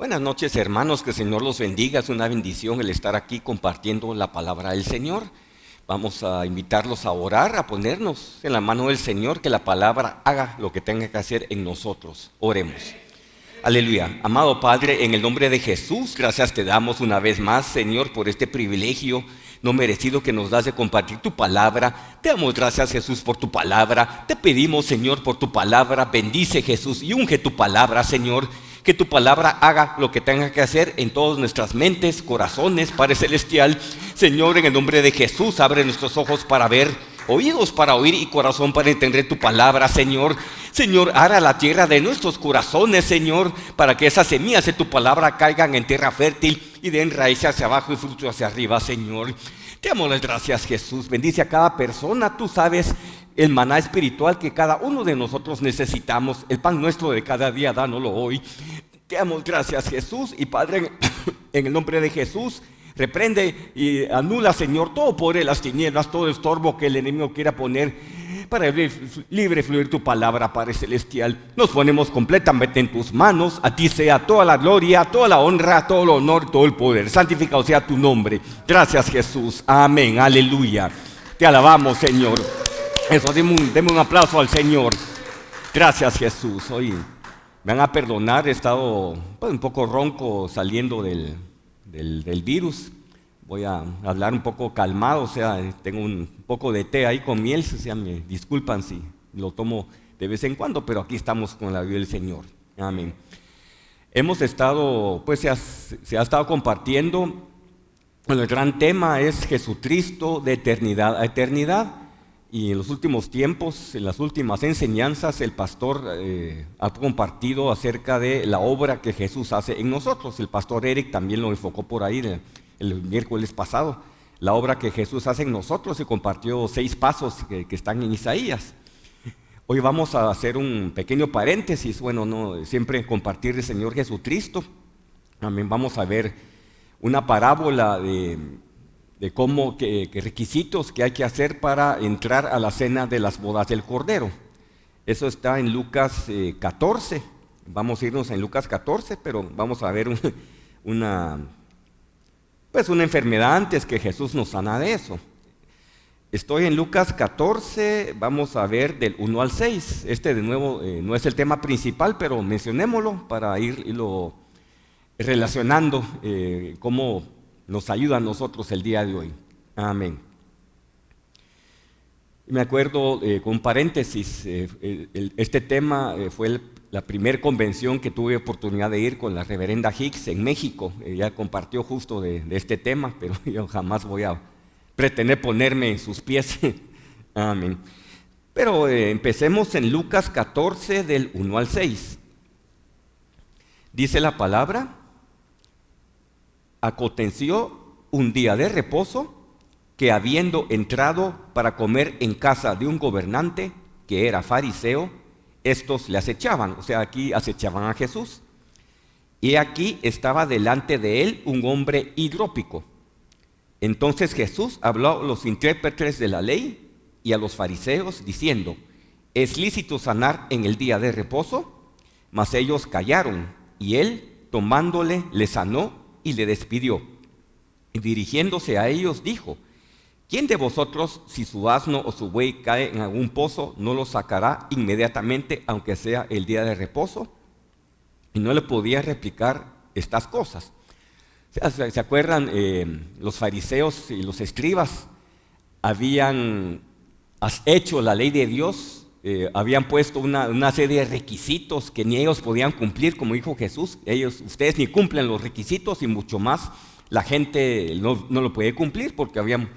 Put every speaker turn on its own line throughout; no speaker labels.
Buenas noches, hermanos, que el Señor los bendiga. Es una bendición el estar aquí compartiendo la palabra del Señor. Vamos a invitarlos a orar, a ponernos en la mano del Señor, que la palabra haga lo que tenga que hacer en nosotros. Oremos. Aleluya. Amado Padre, en el nombre de Jesús, gracias te damos una vez más, Señor, por este privilegio no merecido que nos das de compartir tu palabra. Te damos gracias, Jesús, por tu palabra. Te pedimos, Señor, por tu palabra. Bendice, Jesús, y unge tu palabra, Señor. Que tu palabra haga lo que tenga que hacer en todas nuestras mentes, corazones, Padre Celestial. Señor, en el nombre de Jesús, abre nuestros ojos para ver, oídos para oír y corazón para entender tu palabra, Señor. Señor, ara la tierra de nuestros corazones, Señor, para que esas semillas de tu palabra caigan en tierra fértil y den raíz hacia abajo y fruto hacia arriba, Señor. Te damos las gracias, Jesús. Bendice a cada persona. Tú sabes el maná espiritual que cada uno de nosotros necesitamos. El pan nuestro de cada día, dánoslo hoy. Te damos gracias, Jesús. Y Padre, en el nombre de Jesús, reprende y anula, Señor, todo poder de las tinieblas, todo estorbo que el enemigo quiera poner para libre fluir tu palabra, Padre Celestial. Nos ponemos completamente en tus manos. A ti sea toda la gloria, toda la honra, todo el honor, todo el poder. Santificado sea tu nombre. Gracias, Jesús. Amén. Aleluya. Te alabamos, Señor. Eso, deme un aplauso al Señor. Gracias, Jesús. Hoy me van a perdonar, he estado un poco ronco saliendo del virus. Voy a hablar un poco calmado, o sea, tengo un poco de té ahí con miel, o sea, me disculpan si lo tomo de vez en cuando, pero aquí estamos con la vida del Señor. Amén. Hemos estado, pues se ha estado compartiendo, el gran tema es Jesucristo de eternidad a eternidad. Y en los últimos tiempos, en las últimas enseñanzas, el pastor ha compartido acerca de la obra que Jesús hace en nosotros. El pastor Eric también lo enfocó por ahí el miércoles pasado. La obra que Jesús hace en nosotros, y compartió 6 pasos que están en Isaías. Hoy vamos a hacer un pequeño paréntesis. Bueno, no siempre compartir el Señor Jesucristo. También vamos a ver una parábola de cómo, qué requisitos que hay que hacer para entrar a la cena de las bodas del Cordero. Eso está en Lucas 14. Vamos a irnos en Lucas 14, pero vamos a ver una enfermedad antes que Jesús nos sana de eso. Estoy en Lucas 14, vamos a ver del 1 al 6. Este de nuevo no es el tema principal, pero mencionémoslo para irlo relacionando cómo nos ayuda a nosotros el día de hoy. Amén. Me acuerdo, con paréntesis, este tema fue la primera convención que tuve oportunidad de ir con la reverenda Hicks en México. Ella compartió justo de este tema, pero yo jamás voy a pretender ponerme en sus pies. Amén. Pero empecemos en Lucas 14 del 1 al 6. Dice la palabra: aconteció un día de reposo que, habiendo entrado para comer en casa de un gobernante que era fariseo, estos le acechaban, o sea, aquí acechaban a Jesús. Y aquí estaba delante de él un hombre hidrópico. Entonces Jesús habló a los intérpretes de la ley y a los fariseos, diciendo: ¿es lícito sanar en el día de reposo? Mas ellos callaron, y él, tomándole, le sanó y le despidió. Y dirigiéndose a ellos dijo: ¿quién de vosotros, si su asno o su buey cae en algún pozo, no lo sacará inmediatamente, aunque sea el día de reposo? Y no le podía replicar estas cosas. ¿Se acuerdan? Los fariseos y los escribas habían hecho la ley de Dios, habían puesto una serie de requisitos que ni ellos podían cumplir, como dijo Jesús. Ustedes ni cumplen los requisitos, y mucho más la gente no lo puede cumplir, porque habían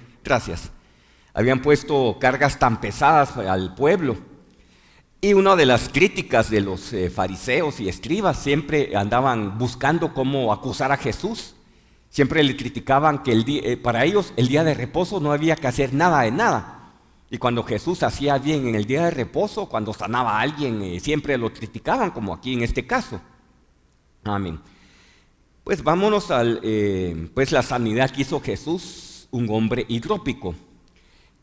puesto cargas tan pesadas al pueblo. Y una de las críticas de los fariseos y escribas, siempre andaban buscando cómo acusar a Jesús. Siempre le criticaban que para ellos el día de reposo no había que hacer nada de nada. Y cuando Jesús hacía bien en el día de reposo, cuando sanaba a alguien, siempre lo criticaban, como aquí en este caso. Amén. Pues vámonos la sanidad que hizo Jesús, un hombre hidrópico.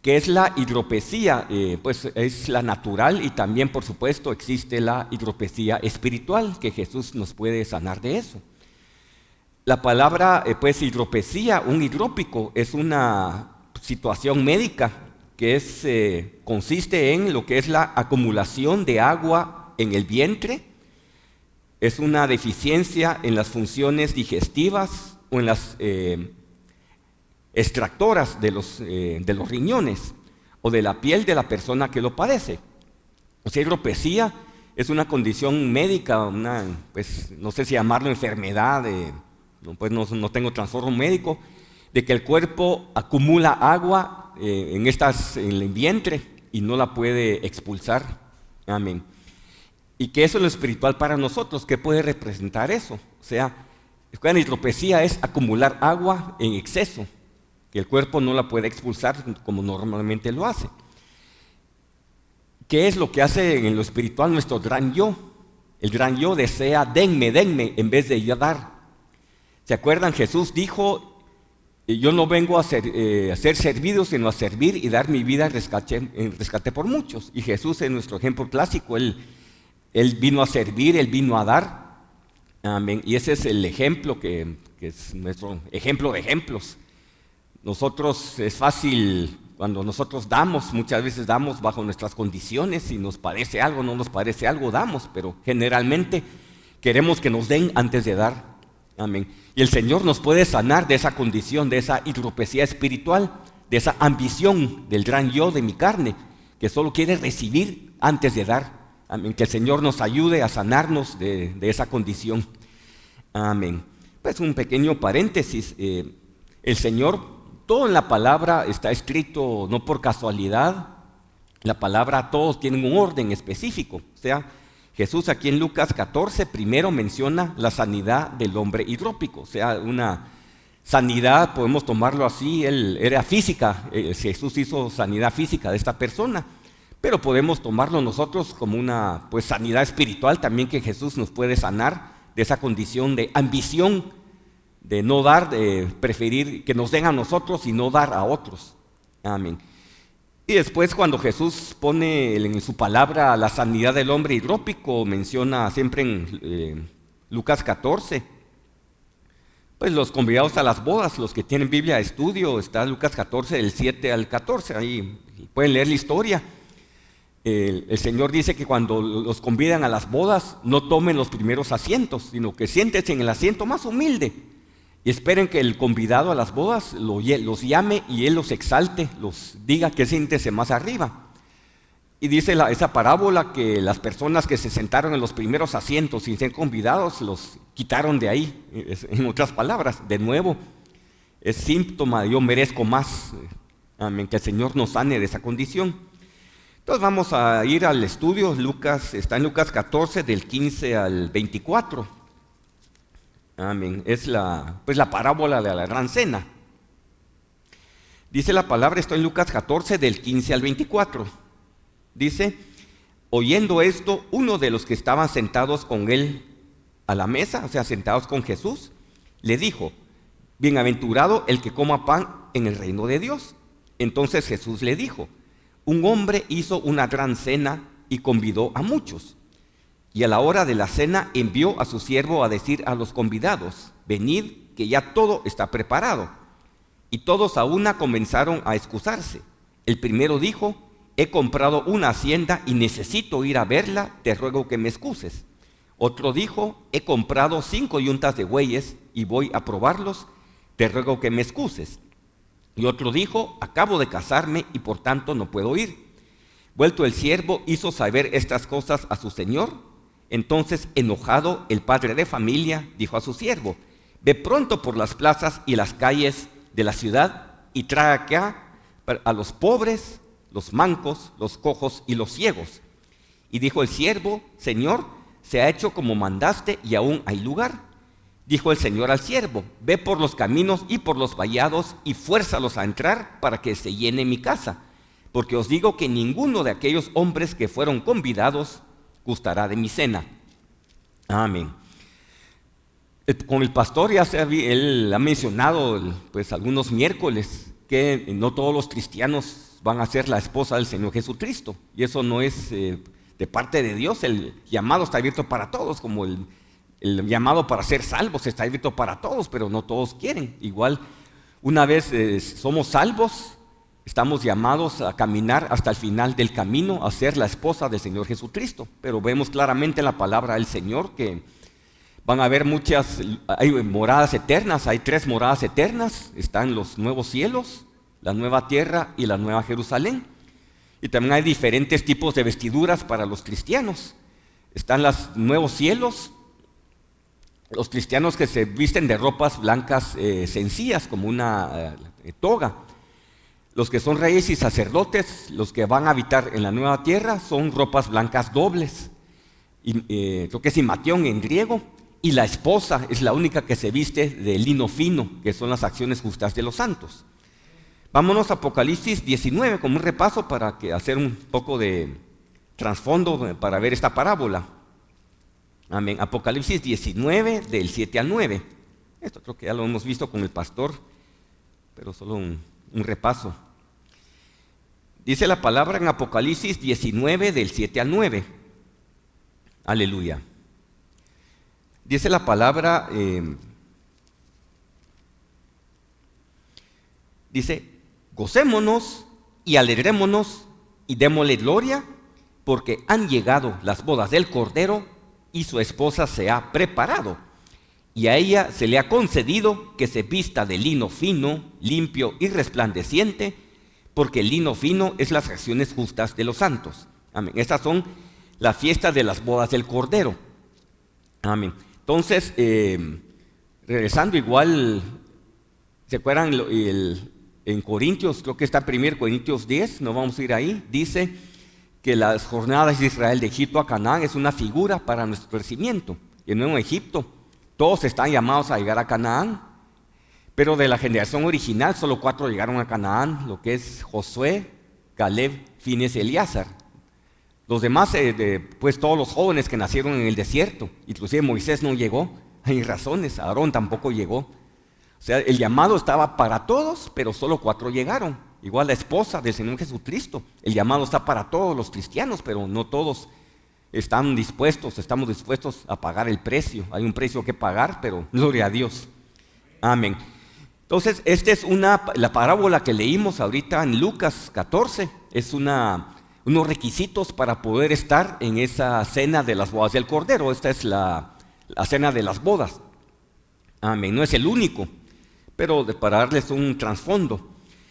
¿Qué es la hidropesía? Pues es la natural, y también, por supuesto, existe la hidropesía espiritual, que Jesús nos puede sanar de eso. La palabra, pues, hidropesía, un hidrópico, es una situación médica que consiste en lo que es la acumulación de agua en el vientre. Es una deficiencia en las funciones digestivas o en las extractoras de los riñones o de la piel de la persona que lo padece. O sea, hidropesía es una condición médica, pues, no sé si llamarlo enfermedad, pues no tengo trastorno médico, de que el cuerpo acumula agua en el vientre y no la puede expulsar. Amén. Y que eso es lo espiritual para nosotros. ¿Qué puede representar eso? O sea, la hidropesía es acumular agua en exceso, que el cuerpo no la puede expulsar como normalmente lo hace. ¿Qué es lo que hace en lo espiritual nuestro gran yo? El gran yo desea, denme, en vez de ir a dar. ¿Se acuerdan? Jesús dijo, yo no vengo a ser servido, sino a servir y dar mi vida en rescate por muchos. Y Jesús es nuestro ejemplo clásico. Él vino a servir, Él vino a dar. Amén. Y ese es el ejemplo que es nuestro ejemplo de ejemplos. Nosotros, es fácil, cuando nosotros damos, muchas veces damos bajo nuestras condiciones. Si nos parece algo, no nos parece algo, damos. Pero generalmente queremos que nos den antes de dar. Amén. Y el Señor nos puede sanar de esa condición, de esa hidropesía espiritual, de esa ambición del gran yo de mi carne, que solo quiere recibir antes de dar. Amén. Que el Señor nos ayude a sanarnos de esa condición. Amén. Pues un pequeño paréntesis. El Señor, todo en la palabra está escrito no por casualidad. La palabra, todos tienen un orden específico. O sea, Jesús aquí en Lucas 14 primero menciona la sanidad del hombre hidrópico. O sea, una sanidad, podemos tomarlo así, él era física. Jesús hizo sanidad física de esta persona. Pero podemos tomarlo nosotros como una, pues, sanidad espiritual también, que Jesús nos puede sanar de esa condición de ambición, de no dar, de preferir que nos den a nosotros y no dar a otros. Amén. Y después, cuando Jesús pone en su palabra la sanidad del hombre hidrópico, menciona siempre en Lucas 14, pues los convidados a las bodas, los que tienen Biblia de estudio, está Lucas 14 del 7 al 14, ahí pueden leer la historia. El Señor dice que cuando los convidan a las bodas, no tomen los primeros asientos, sino que siéntense en el asiento más humilde y esperen que el convidado a las bodas los llame y Él los exalte, los diga que siéntese más arriba. Y dice esa parábola que las personas que se sentaron en los primeros asientos sin ser convidados, los quitaron de ahí. En otras palabras, de nuevo, es síntoma de yo merezco más. Amén, que el Señor nos sane de esa condición. Entonces vamos a ir al estudio. Está en Lucas 14 del 15 al 24. Amén. Es la parábola de la gran cena. Dice la palabra, esto en Lucas 14 del 15 al 24. Dice, oyendo esto, uno de los que estaban sentados con él a la mesa, o sea, sentados con Jesús, le dijo, bienaventurado el que coma pan en el reino de Dios. Entonces Jesús le dijo, un hombre hizo una gran cena y convidó a muchos. Y a la hora de la cena envió a su siervo a decir a los convidados, venid, que ya todo está preparado. Y todos a una comenzaron a excusarse. El primero dijo, he comprado una hacienda y necesito ir a verla, te ruego que me excuses. Otro dijo, he comprado 5 yuntas de bueyes y voy a probarlos, te ruego que me excuses. Y otro dijo, acabo de casarme y por tanto no puedo ir. Vuelto el siervo, hizo saber estas cosas a su señor. Entonces, enojado, el padre de familia dijo a su siervo, ve pronto por las plazas y las calles de la ciudad y trae acá a los pobres, los mancos, los cojos y los ciegos. Y dijo el siervo, Señor, se ha hecho como mandaste y aún hay lugar. Dijo el Señor al siervo, ve por los caminos y por los vallados y fuérzalos a entrar para que se llene mi casa. Porque os digo que ninguno de aquellos hombres que fueron convidados gustará de mi cena. Amén. Con el pastor él ha mencionado pues algunos miércoles que no todos los cristianos van a ser la esposa del Señor Jesucristo. Y eso no es de parte de Dios. El llamado está abierto para todos, como El llamado para ser salvos está escrito para todos, pero no todos quieren. Igual, una vez somos salvos, estamos llamados a caminar hasta el final del camino, a ser la esposa del Señor Jesucristo. Pero vemos claramente en la palabra del Señor que van a haber hay moradas eternas, hay 3 moradas eternas. Están los nuevos cielos, la nueva tierra y la nueva Jerusalén. Y también hay diferentes tipos de vestiduras para los cristianos. Están los nuevos cielos, los cristianos que se visten de ropas blancas sencillas, como una toga. Los que son reyes y sacerdotes, los que van a habitar en la nueva tierra, son ropas blancas dobles. Creo que es imatión en griego. Y la esposa es la única que se viste de lino fino, que son las acciones justas de los santos. Vámonos a Apocalipsis 19 como un repaso para hacer un poco de trasfondo para ver esta parábola. Amén. Apocalipsis 19 del 7 al 9. Esto creo que ya lo hemos visto con el pastor, pero solo un repaso. Dice la palabra en Apocalipsis 19 del 7 al 9. Aleluya. Dice la palabra, dice, gocémonos y alegrémonos y démosle gloria, porque han llegado las bodas del Cordero y su esposa se ha preparado. Y a ella se le ha concedido que se vista de lino fino, limpio y resplandeciente, porque el lino fino es las acciones justas de los santos. Amén. Estas son las fiestas de las bodas del Cordero. Amén. Entonces, regresando igual, ¿se acuerdan? En Corintios, creo que está en 1 Corintios 10, no vamos a ir ahí, dice que las jornadas de Israel de Egipto a Canaán es una figura para nuestro crecimiento. Y en Egipto, todos están llamados a llegar a Canaán, pero de la generación original, solo 4 llegaron a Canaán, lo que es Josué, Caleb, Fines y Eleazar. Los demás, pues todos los jóvenes que nacieron en el desierto, inclusive Moisés no llegó, hay razones, Aarón tampoco llegó. O sea, el llamado estaba para todos, pero solo 4 llegaron. Igual la esposa del Señor Jesucristo, el llamado está para todos los cristianos, pero no todos estamos dispuestos a pagar el precio. Hay un precio que pagar, pero gloria a Dios. Amén. Entonces, esta es la parábola que leímos ahorita en Lucas 14, es unos requisitos para poder estar en esa cena de las bodas del Cordero. Esta es la cena de las bodas. Amén. No es el único, pero para darles un trasfondo.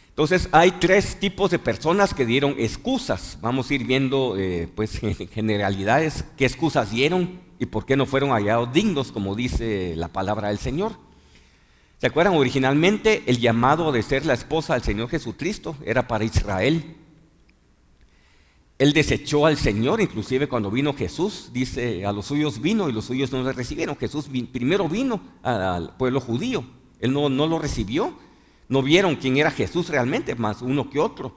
Entonces hay 3 tipos de personas que dieron excusas. Vamos a ir viendo pues en generalidades qué excusas dieron y por qué no fueron hallados dignos, como dice la palabra del Señor. ¿Se acuerdan? Originalmente el llamado de ser la esposa del Señor Jesucristo era para Israel. Él desechó al Señor, inclusive cuando vino Jesús, dice, a los suyos vino y los suyos no le recibieron. Jesús primero vino al pueblo judío, él no lo recibió, no vieron quién era Jesús realmente, más uno que otro.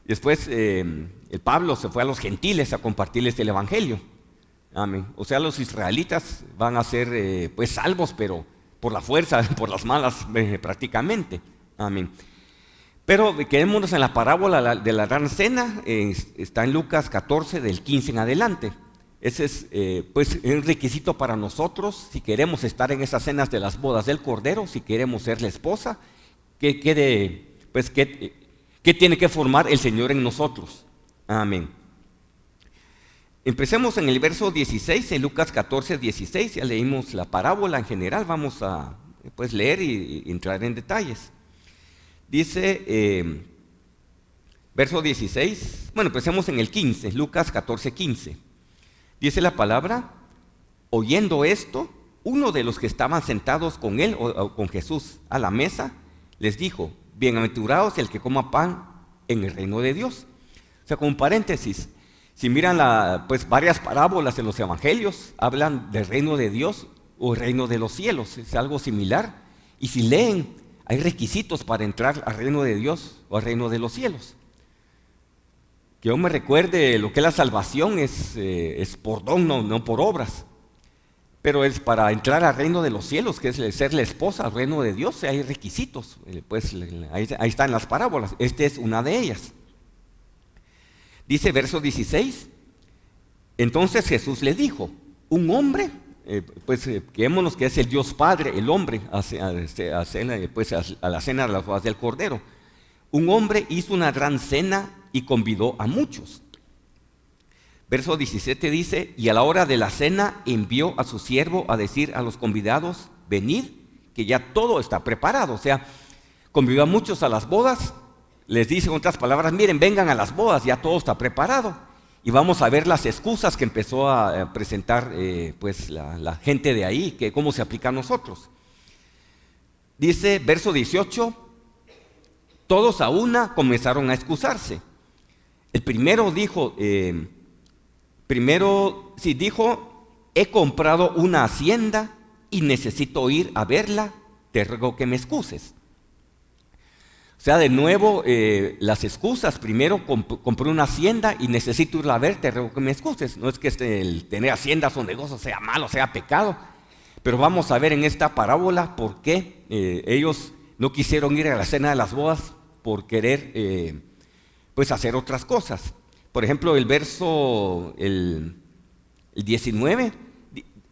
Después el Pablo se fue a los gentiles a compartirles el evangelio. Amén. O sea, los israelitas van a ser pues salvos, pero por la fuerza, por las malas prácticamente. Amén. Pero quedémonos en la parábola de la gran cena, está en Lucas 14 del 15 en adelante. Ese es pues un requisito para nosotros si queremos estar en esas cenas de las bodas del Cordero, si queremos ser la esposa, ¿qué tiene que formar el Señor en nosotros? Amén. Empecemos en el verso 16, en Lucas 14, 16, ya leímos la parábola en general, vamos a pues, leer y entrar en detalles. Dice, verso 16, bueno, empecemos en el 15, Lucas 14, 15. Dice la palabra, oyendo esto, uno de los que estaban sentados con él o con Jesús a la mesa, les dijo, bienaventurados el que coma pan en el reino de Dios. O sea, como paréntesis, si miran pues varias parábolas en los evangelios, hablan del reino de Dios o el reino de los cielos, es algo similar. Y si leen, hay requisitos para entrar al reino de Dios o al reino de los cielos. Que yo me recuerde, lo que es la salvación es por don, no por obras. Pero es para entrar al reino de los cielos, que es ser la esposa al reino de Dios, hay requisitos. Pues ahí están las parábolas, esta es una de ellas. Dice verso 16, entonces Jesús le dijo, un hombre, quedémonos que es el Dios Padre, el hombre, a la cena de las bodas del Cordero. Un hombre hizo una gran cena y convidó a muchos. Verso 17 dice, y a la hora de la cena envió a su siervo a decir a los convidados, venid, que ya todo está preparado. O sea, convidó a muchos a las bodas, les dice en otras palabras, miren, vengan a las bodas, ya todo está preparado. Y vamos a ver las excusas que empezó a presentar la gente de ahí, que cómo se aplica a nosotros. Dice, verso 18, todos a una comenzaron a excusarse. El primero dijo, he comprado una hacienda y necesito ir a verla, te ruego que me excuses. O sea, de nuevo, las excusas. Primero, compré una hacienda y necesito irla a ver, te ruego que me excuses. No es que el tener haciendas o negocios sea malo, sea pecado, pero vamos a ver en esta parábola por qué ellos no quisieron ir a la cena de las bodas por querer hacer otras cosas. Por ejemplo, el verso el 19,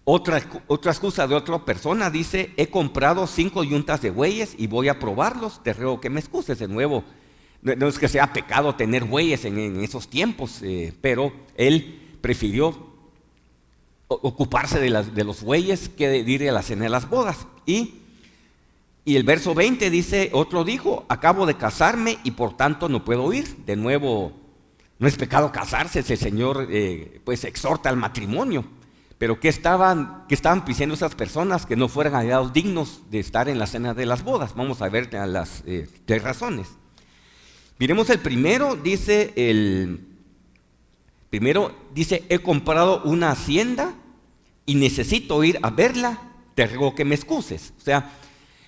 otra excusa de otra persona dice, he comprado 5 yuntas de bueyes y voy a probarlos, te ruego que me excuses. De nuevo, no es que sea pecado tener bueyes en esos tiempos, pero él prefirió ocuparse de los bueyes que de ir a la cena de las bodas. Y el verso 20 dice, otro dijo, acabo de casarme y por tanto no puedo ir. De nuevo, no es pecado casarse, el Señor exhorta al matrimonio. Pero ¿qué estaban pidiendo esas personas? Que no fueran hallados dignos de estar en la cena de las bodas. Vamos a ver las 3 razones. Miremos el primero, dice, he comprado una hacienda y necesito ir a verla, te ruego que me excuses. O sea,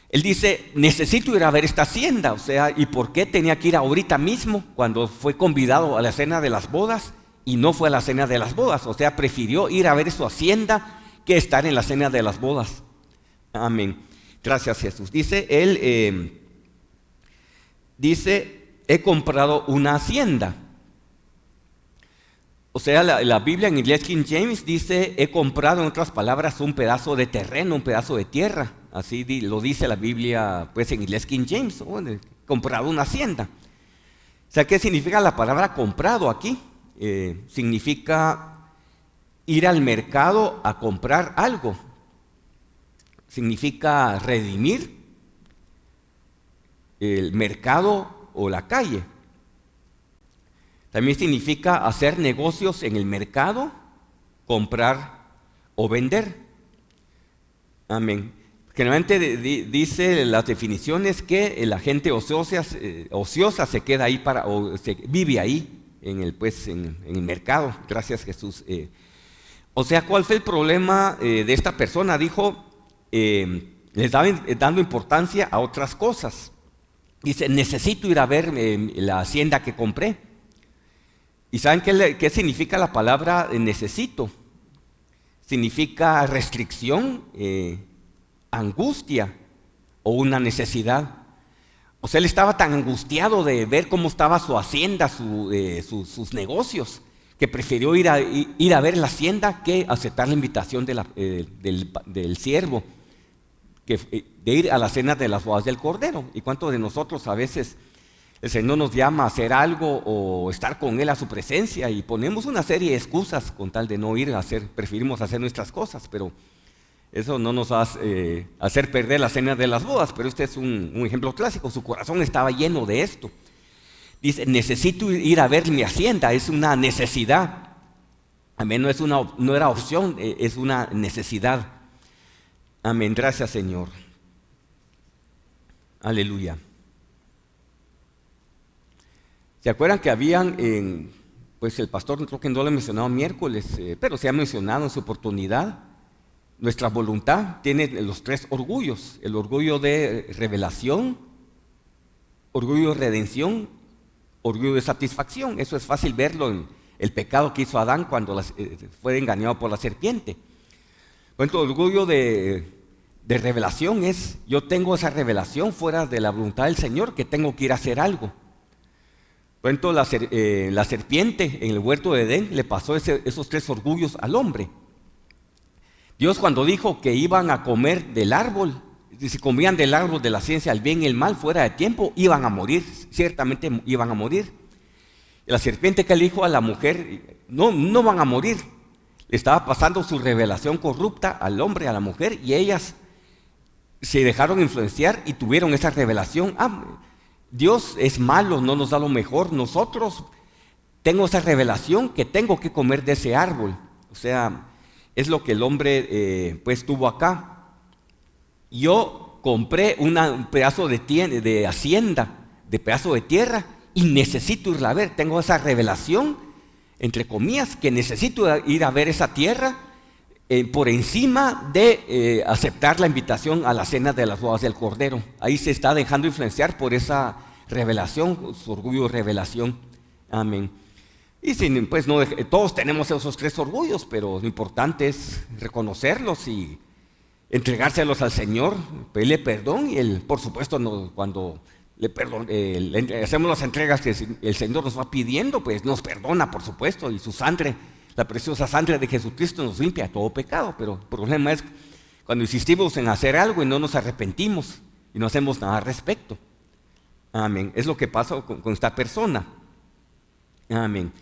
él dice, necesito ir a ver esta hacienda. O sea, ¿y por qué tenía que ir ahorita mismo cuando fue convidado a la cena de las bodas? Y no fue a la cena de las bodas, o sea, prefirió ir a ver su hacienda que estar en la cena de las bodas. Amén. Gracias, Jesús. Dice, he comprado una hacienda. O sea, la Biblia en inglés King James dice, he comprado, en otras palabras, un pedazo de terreno, un pedazo de tierra. Así lo dice la Biblia, en inglés King James, he comprado una hacienda. O sea, ¿qué significa la palabra comprado aquí? Significa ir al mercado a comprar algo, significa redimir el mercado o la calle. También significa hacer negocios en el mercado, comprar o vender. Amén. Generalmente dice las definiciones que la gente ociosa se queda ahí vive ahí. En el mercado. Gracias, Jesús. O sea, ¿cuál fue el problema de esta persona? Dijo, le estaba dando importancia a otras cosas. Dice, necesito ir a ver la hacienda que compré. ¿Y saben qué significa la palabra necesito? Significa restricción, angustia o una necesidad. O sea, él estaba tan angustiado de ver cómo estaba su hacienda, sus negocios, que prefirió ir a ver la hacienda que aceptar la invitación del siervo, de ir a la cena de las bodas del Cordero. ¿Y cuántos de nosotros a veces el Señor nos llama a hacer algo o estar con Él a su presencia y ponemos una serie de excusas con tal de no ir a hacer, preferimos hacer nuestras cosas, pero eso no nos va a hacer perder la cena de las bodas? Pero este es un ejemplo clásico. Su corazón estaba lleno de esto. Dice, necesito ir a ver mi hacienda. Es una necesidad. Amén. No era opción, es una necesidad. Amén. Gracias, Señor. Aleluya. ¿Se acuerdan que habían, el pastor creo que no lo he mencionado miércoles, pero se ha mencionado en su oportunidad? Nuestra voluntad tiene los 3 orgullos: el orgullo de revelación, orgullo de redención, orgullo de satisfacción. Eso es fácil verlo en el pecado que hizo Adán cuando fue engañado por la serpiente. El orgullo de revelación es, yo tengo esa revelación fuera de la voluntad del Señor, que tengo que ir a hacer algo. Por ejemplo, la serpiente en el huerto de Edén le pasó esos 3 orgullos al hombre. Dios cuando dijo que iban a comer del árbol, si comían del árbol de la ciencia del bien y el mal fuera de tiempo, iban a morir, ciertamente iban a morir. La serpiente que le dijo a la mujer, no van a morir. Le estaba pasando su revelación corrupta al hombre, a la mujer, y ellas se dejaron influenciar y tuvieron esa revelación. Dios es malo, no nos da lo mejor. Nosotros tengo esa revelación que tengo que comer de ese árbol. O sea, es lo que el hombre pues tuvo acá. Yo compré un pedazo de hacienda, de pedazo de tierra, y necesito irla a ver. Tengo esa revelación, entre comillas, que necesito ir a ver esa tierra por encima de aceptar la invitación a la cena de las bodas del Cordero. Ahí se está dejando influenciar por esa revelación, su orgullo de revelación. Amén. Y pues todos tenemos esos 3 orgullos, pero lo importante es reconocerlos y entregárselos al Señor, pedirle perdón, y Él, por supuesto, cuando le hacemos las entregas que el Señor nos va pidiendo, pues nos perdona, por supuesto, y su sangre, la preciosa sangre de Jesucristo, nos limpia de todo pecado. Pero el problema es cuando insistimos en hacer algo y no nos arrepentimos y no hacemos nada al respecto. Amén. Es lo que pasa con esta persona. Amén.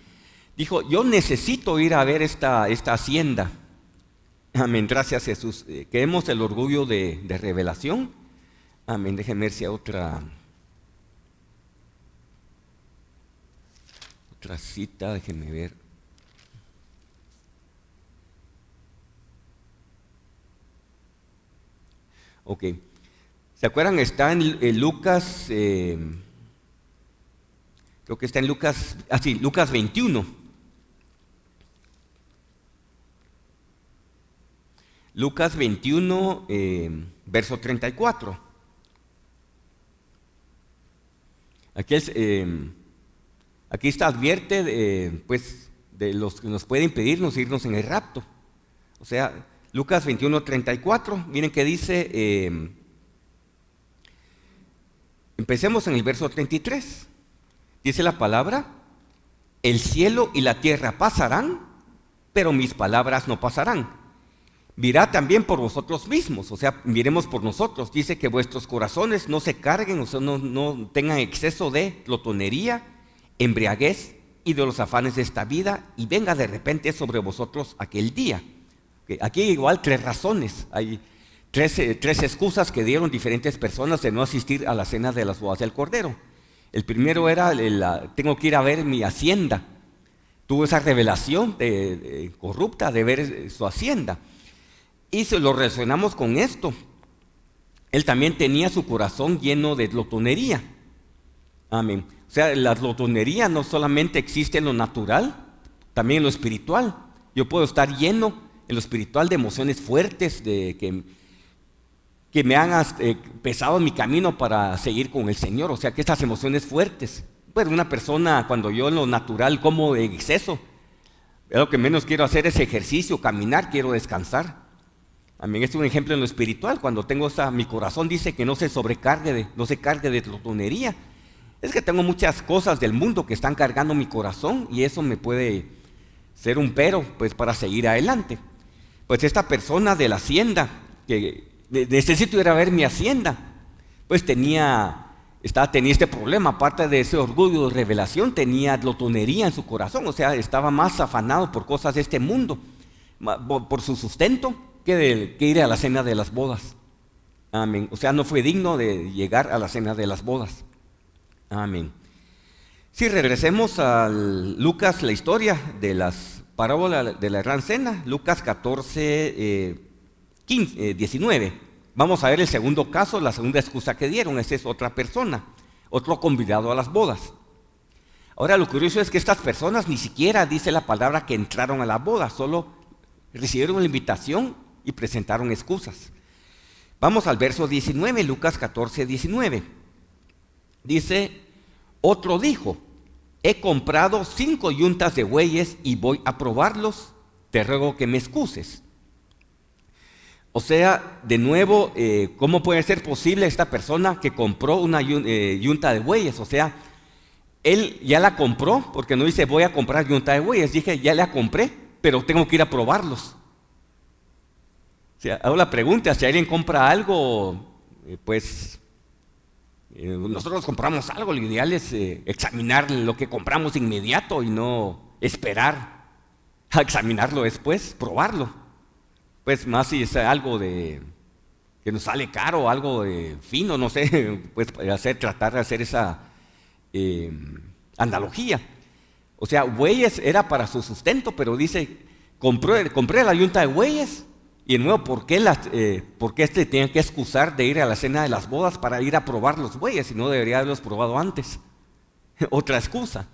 Dijo, yo necesito ir a ver esta hacienda. Amén. Gracias, Jesús. Queremos el orgullo de revelación. Amén. Déjenme ver si hay otra cita. Déjenme ver. Ok. ¿Se acuerdan? Está en Lucas, creo que está en Lucas, Lucas 21. Lucas 21, verso 34. Aquí está, advierte pues, de los que nos puede impedirnos irnos en el rapto. O sea, Lucas 21, 34, miren que dice, empecemos en el verso 33. Dice la palabra, el cielo y la tierra pasarán, pero mis palabras no pasarán. Mirad también por vosotros mismos, o sea, miremos por nosotros. Dice que vuestros corazones no se carguen, o sea, no tengan exceso de glotonería, embriaguez y de los afanes de esta vida, y venga de repente sobre vosotros aquel día. Aquí hay igual 3 razones, hay tres excusas que dieron diferentes personas de no asistir a la cena de las bodas del Cordero. El primero era, tengo que ir a ver mi hacienda. Tuvo esa revelación corrupta de ver su hacienda. Y se lo relacionamos con esto. Él también tenía su corazón lleno de glotonería. Amén. O sea, la glotonería no solamente existe en lo natural, también en lo espiritual. Yo puedo estar lleno en lo espiritual de emociones fuertes, que me han pesado mi camino para seguir con el Señor. O sea, que estas emociones fuertes. Pues una persona, cuando yo en lo natural como en exceso, lo que menos quiero hacer es ejercicio, caminar, quiero descansar. Amén. Este es un ejemplo en lo espiritual. Cuando tengo mi corazón dice que no se cargue de glotonería. Es que tengo muchas cosas del mundo que están cargando mi corazón, y eso me puede ser un pero, pues, para seguir adelante. Pues esta persona de la hacienda, que necesito ir a ver mi hacienda, pues tenía este problema. Aparte de ese orgullo de revelación, tenía glotonería en su corazón. O sea, estaba más afanado por cosas de este mundo, por su sustento, que ir a la cena de las bodas. Amén. O sea, no fue digno de llegar a la cena de las bodas. Amén. Si regresemos a Lucas, la historia de las parábolas de la gran cena, Lucas 14, 19. Vamos a ver el segundo caso, la segunda excusa que dieron. Esa es otra persona, otro convidado a las bodas. Ahora, lo curioso es que estas personas ni siquiera dice la palabra que entraron a la boda, solo recibieron la invitación y presentaron excusas. Vamos al verso 19, Lucas 14, 19. Dice, otro dijo, he comprado 5 yuntas de bueyes y voy a probarlos, te ruego que me excuses. O sea, de nuevo, ¿cómo puede ser posible esta persona que compró una yunta de bueyes? O sea, él ya la compró, porque no dice voy a comprar yunta de bueyes, dije ya la compré, pero tengo que ir a probarlos. O sea, hago la pregunta, si alguien compra algo, pues nosotros compramos algo, lo ideal es examinar lo que compramos de inmediato y no esperar a examinarlo después, probarlo. Pues más si es algo que nos sale caro, algo fino, no sé, pues tratar de hacer esa analogía. O sea, bueyes era para su sustento, pero dice, compré la yunta de bueyes. Y de nuevo, ¿por qué tenía que excusar de ir a la cena de las bodas para ir a probar los bueyes? Si no debería haberlos probado antes. Otra excusa.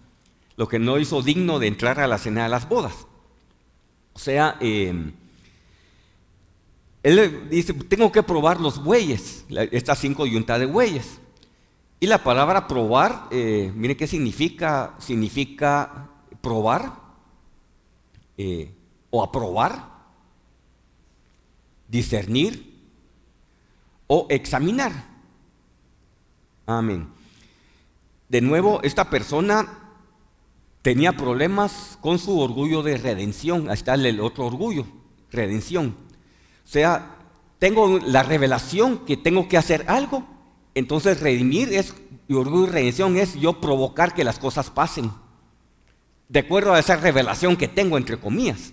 Lo que no hizo digno de entrar a la cena de las bodas. O sea, él dice, tengo que probar los bueyes, estas 5 yuntas de bueyes. Y la palabra probar, miren qué significa. Significa probar o aprobar, discernir o examinar. Amén. De nuevo, esta persona tenía problemas con su orgullo de redención. Ahí está el otro orgullo, redención. O sea, tengo la revelación que tengo que hacer algo, entonces redimir y orgullo y redención es yo provocar que las cosas pasen, de acuerdo a esa revelación que tengo, entre comillas.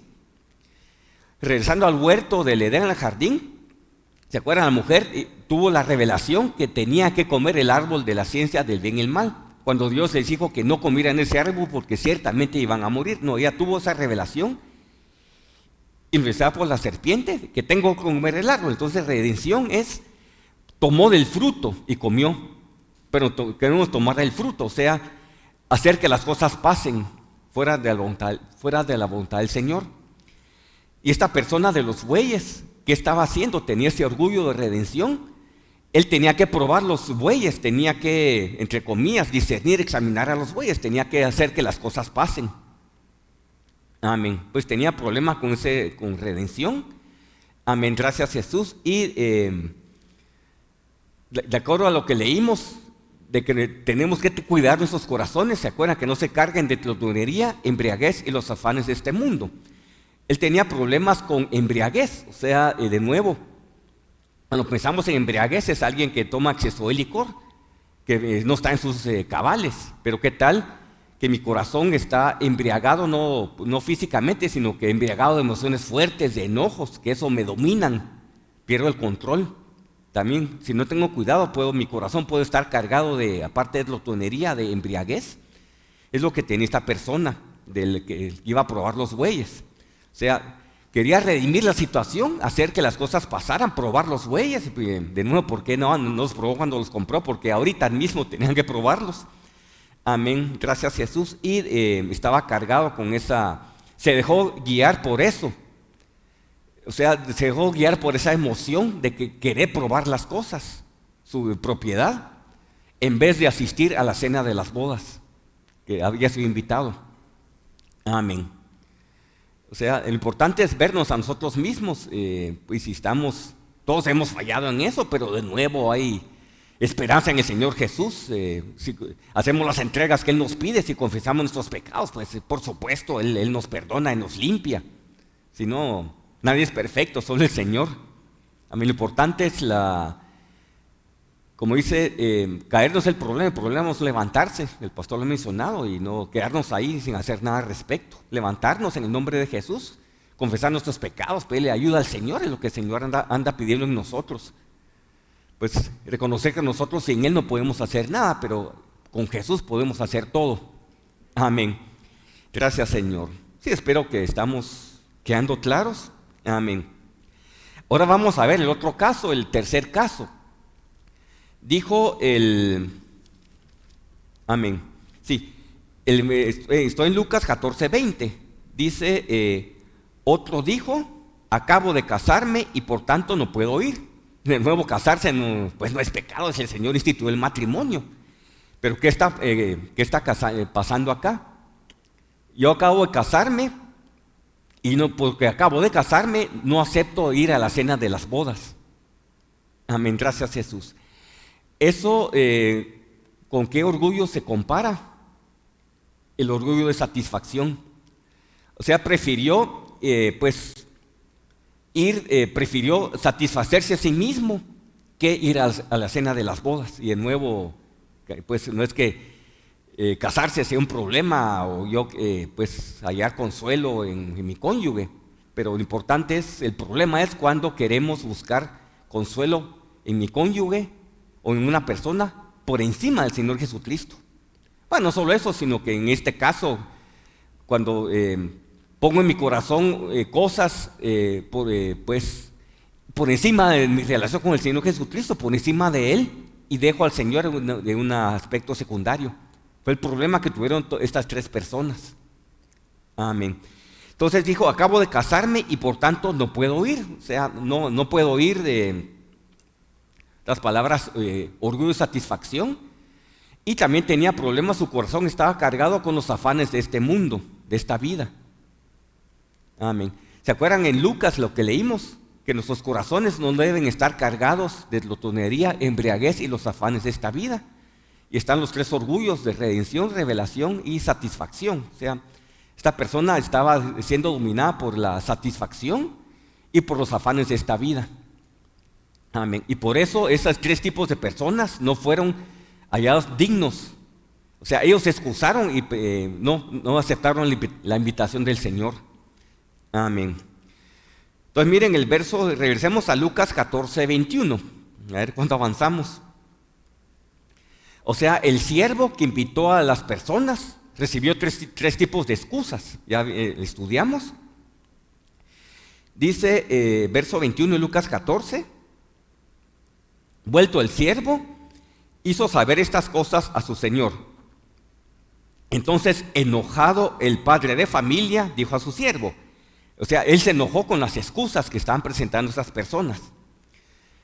Regresando al huerto del Edén, al jardín, ¿se acuerdan? La mujer tuvo la revelación que tenía que comer el árbol de la ciencia del bien y el mal, cuando Dios les dijo que no comieran ese árbol porque ciertamente iban a morir. No, ella tuvo esa revelación, influenciada por la serpiente, que tengo que comer el árbol. Entonces redención tomó del fruto y comió, pero queremos tomar del fruto, o sea, hacer que las cosas pasen fuera de la voluntad del Señor. Y esta persona de los bueyes, ¿qué estaba haciendo? Tenía ese orgullo de redención. Él tenía que probar los bueyes, tenía que, entre comillas, discernir, examinar a los bueyes, tenía que hacer que las cosas pasen. Amén. Pues tenía problemas con redención. Amén. Gracias a Jesús. Y de acuerdo a lo que leímos, de que tenemos que cuidar nuestros corazones, ¿se acuerdan? Que no se carguen de glotonería, embriaguez y los afanes de este mundo. Él tenía problemas con embriaguez, o sea, de nuevo, cuando pensamos en embriaguez es alguien que toma exceso de licor, que no está en sus cabales. Pero ¿qué tal que mi corazón está embriagado, no físicamente, sino que embriagado de emociones fuertes, de enojos, que eso me dominan, pierdo el control? También, si no tengo cuidado, mi corazón puede estar cargado de, aparte de glotonería, de embriaguez. Es lo que tenía esta persona, del que iba a probar los bueyes. O sea, quería redimir la situación, hacer que las cosas pasaran, probar los bueyes. De nuevo, ¿por qué no los probó cuando los compró? Porque ahorita mismo tenían que probarlos. Amén, gracias Jesús. Y estaba cargado con se dejó guiar por eso. O sea, se dejó guiar por esa emoción de que querer probar las cosas, su propiedad, en vez de asistir a la cena de las bodas, que había sido invitado. Amén. O sea, lo importante es vernos a nosotros mismos, pues si todos hemos fallado en eso, pero de nuevo hay esperanza en el Señor Jesús. Si hacemos las entregas que Él nos pide, si confesamos nuestros pecados, pues por supuesto Él nos perdona y nos limpia. Si no, nadie es perfecto, solo el Señor. A mí lo importante es como dice, caer no es el problema es levantarse. El pastor lo ha mencionado, y no quedarnos ahí sin hacer nada al respecto. Levantarnos en el nombre de Jesús, confesar nuestros pecados, pedirle ayuda al Señor, es lo que el Señor anda pidiendo en nosotros. Pues reconocer que nosotros sin Él no podemos hacer nada, pero con Jesús podemos hacer todo. Amén. Gracias, Señor. Sí, espero que estamos quedando claros. Amén. Ahora vamos a ver el otro caso, el tercer caso. Dijo amén. Sí, estoy en Lucas 14:20. Dice, otro dijo, acabo de casarme y por tanto no puedo ir. De nuevo, casarse pues no es pecado, es el Señor instituyó el matrimonio. Pero ¿qué está pasando acá? Yo acabo de casarme y porque acabo de casarme no acepto ir a la cena de las bodas. Amén, gracias Jesús. Eso, ¿con qué orgullo se compara? El orgullo de satisfacción. O sea, prefirió, pues, prefirió satisfacerse a sí mismo que ir a la cena de las bodas. Y de nuevo, pues no es que casarse sea un problema o yo pues hallar consuelo en mi cónyuge, pero lo importante es, el problema es cuando queremos buscar consuelo en mi cónyuge o en una persona por encima del Señor Jesucristo. Bueno, no solo eso, sino que en este caso, cuando pongo en mi corazón cosas pues por encima de mi relación con el Señor Jesucristo, por encima de Él, y dejo al Señor de un aspecto secundario. Fue el problema que tuvieron estas tres personas. Amén. Entonces dijo, acabo de casarme y por tanto no puedo ir. O sea, no puedo ir de las palabras orgullo y satisfacción. Y también tenía problemas, su corazón estaba cargado con los afanes de este mundo, de esta vida. Amén. ¿Se acuerdan en Lucas lo que leímos? Que nuestros corazones no deben estar cargados de glotonería, embriaguez y los afanes de esta vida. Y están los tres orgullos de redención, revelación y satisfacción. O sea, esta persona estaba siendo dominada por la satisfacción y por los afanes de esta vida. Amén. Y por eso esos tres tipos de personas no fueron hallados dignos. O sea, ellos se excusaron y no aceptaron la invitación del Señor. Amén. Entonces miren el verso, regresemos a Lucas 14:21. A ver cuánto avanzamos. O sea, el siervo que invitó a las personas recibió tres tipos de excusas. Ya estudiamos. Dice verso 21 de Lucas 14. Vuelto el siervo, hizo saber estas cosas a su señor. Entonces, enojado el padre de familia, dijo a su siervo. O sea, él se enojó con las excusas que estaban presentando esas personas.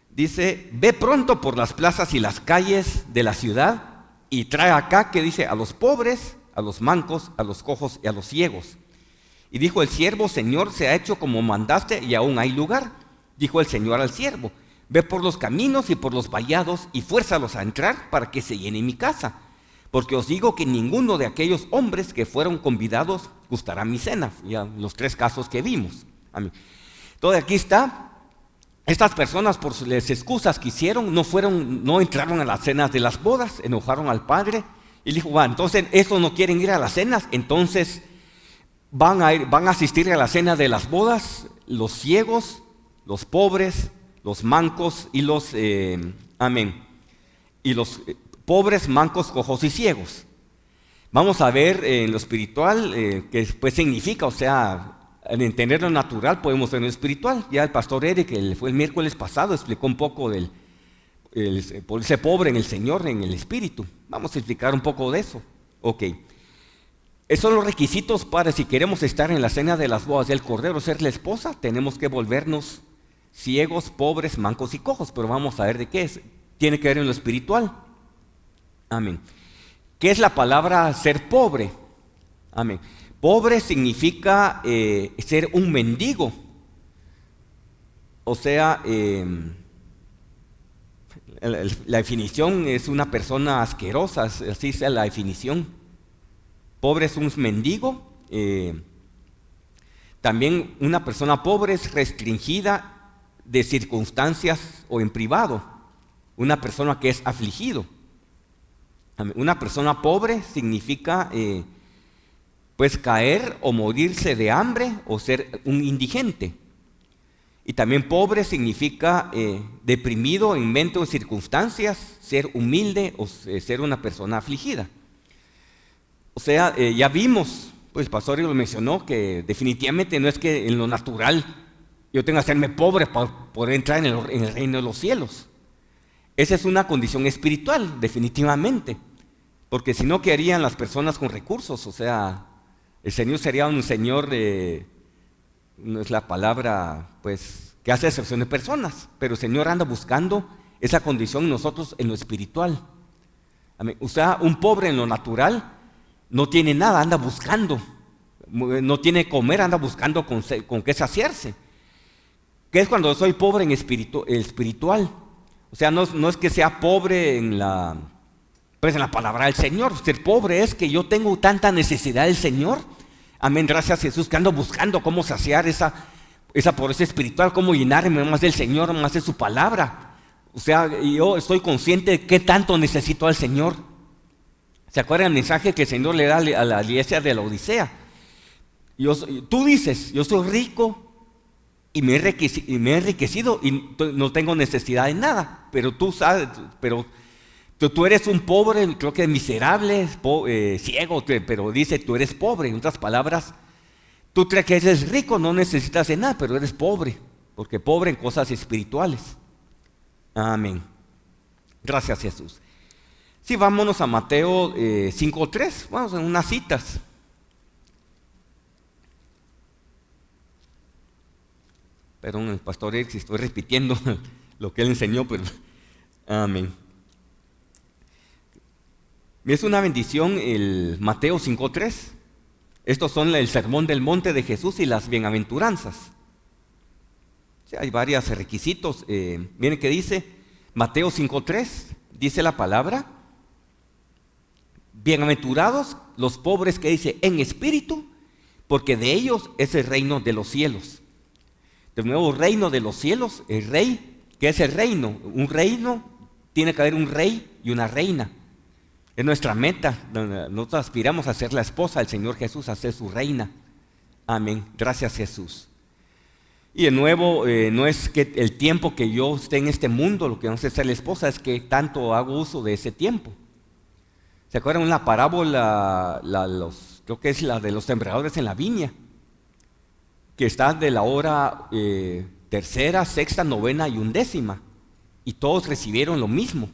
Dice, ve pronto por las plazas y las calles de la ciudad y trae acá, que dice, a los pobres, a los mancos, a los cojos y a los ciegos. Y dijo el siervo, Señor, se ha hecho como mandaste y aún hay lugar. Dijo el Señor al siervo, ve por los caminos y por los vallados y fuérzalos a entrar para que se llene mi casa. Porque os digo que ninguno de aquellos hombres que fueron convidados gustará mi cena. Ya los tres casos que vimos. Amén. Entonces aquí está. Estas personas por las excusas que hicieron no entraron a las cenas de las bodas, enojaron al padre y dijo, bueno, entonces estos no quieren ir a las cenas, entonces van a asistir a la cena de las bodas los ciegos, los pobres, los mancos y los pobres, mancos, cojos y ciegos. Vamos a ver en lo espiritual qué pues significa, o sea, al entender lo natural podemos ver lo espiritual. Ya el pastor Eric, que fue el miércoles pasado, explicó un poco por ese pobre en el Señor, en el espíritu. Vamos a explicar un poco de eso. Ok. Esos son los requisitos para si queremos estar en la cena de las bodas del Cordero, ser la esposa, tenemos que volvernos ciegos, pobres, mancos y cojos. Pero vamos a ver de qué es. Tiene que ver en lo espiritual. Amén. ¿Qué es la palabra ser pobre? Amén. Pobre significa ser un mendigo. O sea, la definición es una persona asquerosa, así es la definición. Pobre es un mendigo. También una persona pobre es restringida de circunstancias o en privado. Una persona que es afligido. Una persona pobre significa pues caer o morirse de hambre o ser un indigente. Y también pobre significa deprimido en mente o circunstancias, ser humilde o ser una persona afligida. O sea, ya vimos, pues el pastor lo mencionó, que definitivamente no es que en lo natural yo tenga que hacerme pobre para poder entrar en el reino de los cielos. Esa es una condición espiritual, definitivamente. Porque si no, ¿qué harían las personas con recursos? O sea, el Señor sería un Señor, no es la palabra, pues, que hace excepción de personas. Pero el Señor anda buscando esa condición en nosotros en lo espiritual. Amén. O sea, un pobre en lo natural no tiene nada, anda buscando. No tiene comer, anda buscando con qué saciarse. ¿Qué es cuando soy pobre en espiritual? O sea, no es que sea pobre en la palabra del Señor. Ser pobre es que yo tengo tanta necesidad del Señor. Amén, gracias a Jesús, que ando buscando cómo saciar esa pobreza espiritual, cómo llenarme más del Señor, más de su palabra. O sea, yo estoy consciente de qué tanto necesito al Señor. ¿Se acuerdan el mensaje que el Señor le da a la iglesia de la Odisea? Tú dices, yo soy rico y me he enriquecido y no tengo necesidad de nada, pero tú sabes, pero tú eres un pobre, creo que miserable, ciego, pero dice, tú eres pobre. En otras palabras, tú crees que eres rico, no necesitas de nada, pero eres pobre, porque pobre en cosas espirituales. Amén. Gracias, Jesús. Sí, vámonos a Mateo 5:3, vamos a unas citas. Perdón, el pastor Eric, si estoy repitiendo lo que él enseñó, pero amén. Es una bendición el Mateo 5:3. Estos son el sermón del monte de Jesús y las bienaventuranzas. O sea, hay varios requisitos. Miren que dice Mateo 5:3, dice la palabra: bienaventurados los pobres, que dice, en espíritu, porque de ellos es el reino de los cielos. De nuevo, reino de los cielos, el rey. ¿Qué es el reino? Un reino, tiene que haber un rey y una reina. Es nuestra meta. Nosotros aspiramos a ser la esposa del Señor Jesús, a ser su reina. Amén. Gracias, Jesús. Y de nuevo, no es que el tiempo que yo esté en este mundo, lo que vamos a ser la esposa, es que tanto hago uso de ese tiempo. ¿Se acuerdan una parábola, creo que es la de los sembradores en la viña? Que está de la hora tercera, sexta, novena y undécima. Y todos recibieron lo mismo.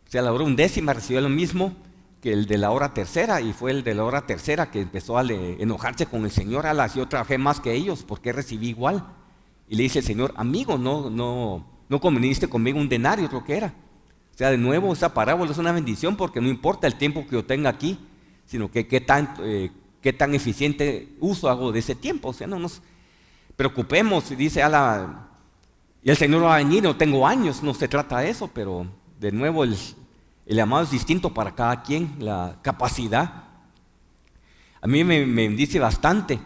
O sea, la hora undécima recibió lo mismo que el de la hora tercera, y fue el de la hora tercera que empezó a enojarse con el Señor. Yo trabajé más que ellos, ¿por qué recibí igual? Y le dice el Señor, amigo, no conveniste conmigo un denario, creo que era. O sea, de nuevo, esa parábola es una bendición, porque no importa el tiempo que yo tenga aquí, sino que qué tan eficiente uso hago de ese tiempo. O sea, no nos preocupemos, dice y el Señor va a venir, no tengo años, no se trata de eso, pero de nuevo el llamado es distinto para cada quien, la capacidad. A mí me dice bastante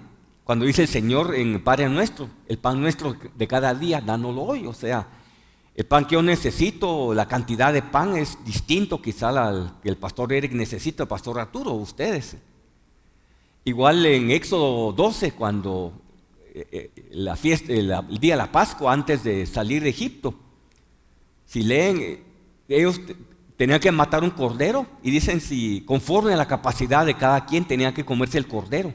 cuando dice el Señor en el Padre Nuestro, el pan nuestro de cada día, dánoslo hoy. O sea, el pan que yo necesito, la cantidad de pan es distinto quizá al que el pastor Eric necesita, el pastor Arturo, ustedes. Igual en Éxodo 12, cuando la fiesta, el día de la Pascua, antes de salir de Egipto, si leen, ellos tenían que matar un cordero, y dicen, si conforme a la capacidad de cada quien tenían que comerse el cordero,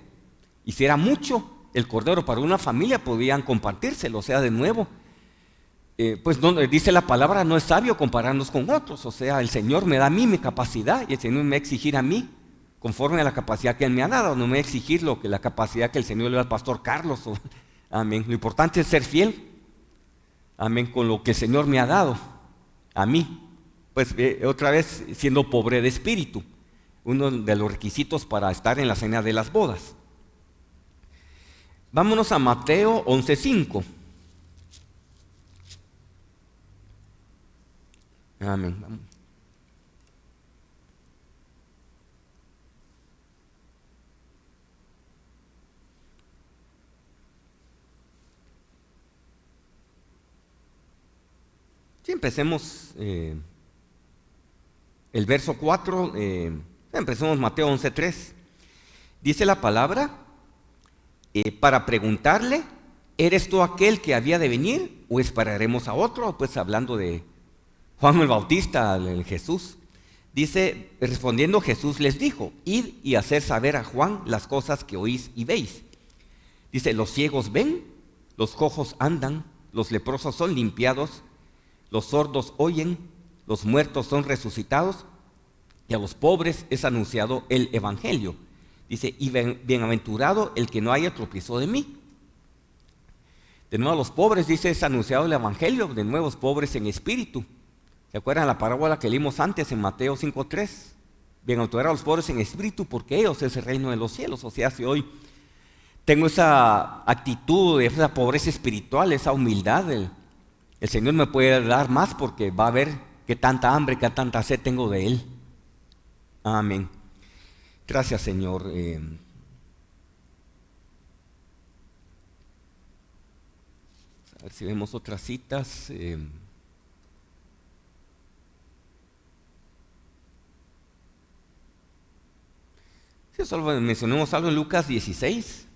y si era mucho el cordero para una familia podían compartírselo. O sea, de nuevo, pues dice la palabra, no es sabio compararnos con otros. O sea, el Señor me da a mí mi capacidad, y el Señor me va a exigir a mí conforme a la capacidad que Él me ha dado. No me va a exigir la capacidad que el Señor le da al pastor Carlos. Amén. Lo importante es ser fiel, amén, con lo que el Señor me ha dado a mí. Pues otra vez, siendo pobre de espíritu, uno de los requisitos para estar en la cena de las bodas. Vámonos a Mateo 11:5. Amén. Sí, empecemos el verso 4, empecemos Mateo 11:3. Dice la palabra, para preguntarle, ¿eres tú aquel que había de venir o esperaremos a otro? Pues hablando de Juan el Bautista, el Jesús. Dice, respondiendo Jesús les dijo, id y hacer saber a Juan las cosas que oís y veis. Dice, los ciegos ven, los cojos andan, los leprosos son limpiados, los sordos oyen, los muertos son resucitados, y a los pobres es anunciado el evangelio. Dice, y bienaventurado el que no haya tropiezo de mí. De nuevo a los pobres, dice, es anunciado el evangelio, de nuevo los pobres en espíritu. ¿Se acuerdan la parábola que leímos antes en Mateo 5:3? Bienaventurados los pobres en espíritu, porque ellos es el reino de los cielos. O sea, si hoy tengo esa actitud, esa pobreza espiritual, esa humildad, el Señor me puede dar más, porque va a ver qué tanta hambre, qué tanta sed tengo de Él. Amén. Gracias, Señor. A ver si vemos otras citas. Sí, solo mencionemos algo en Lucas 16.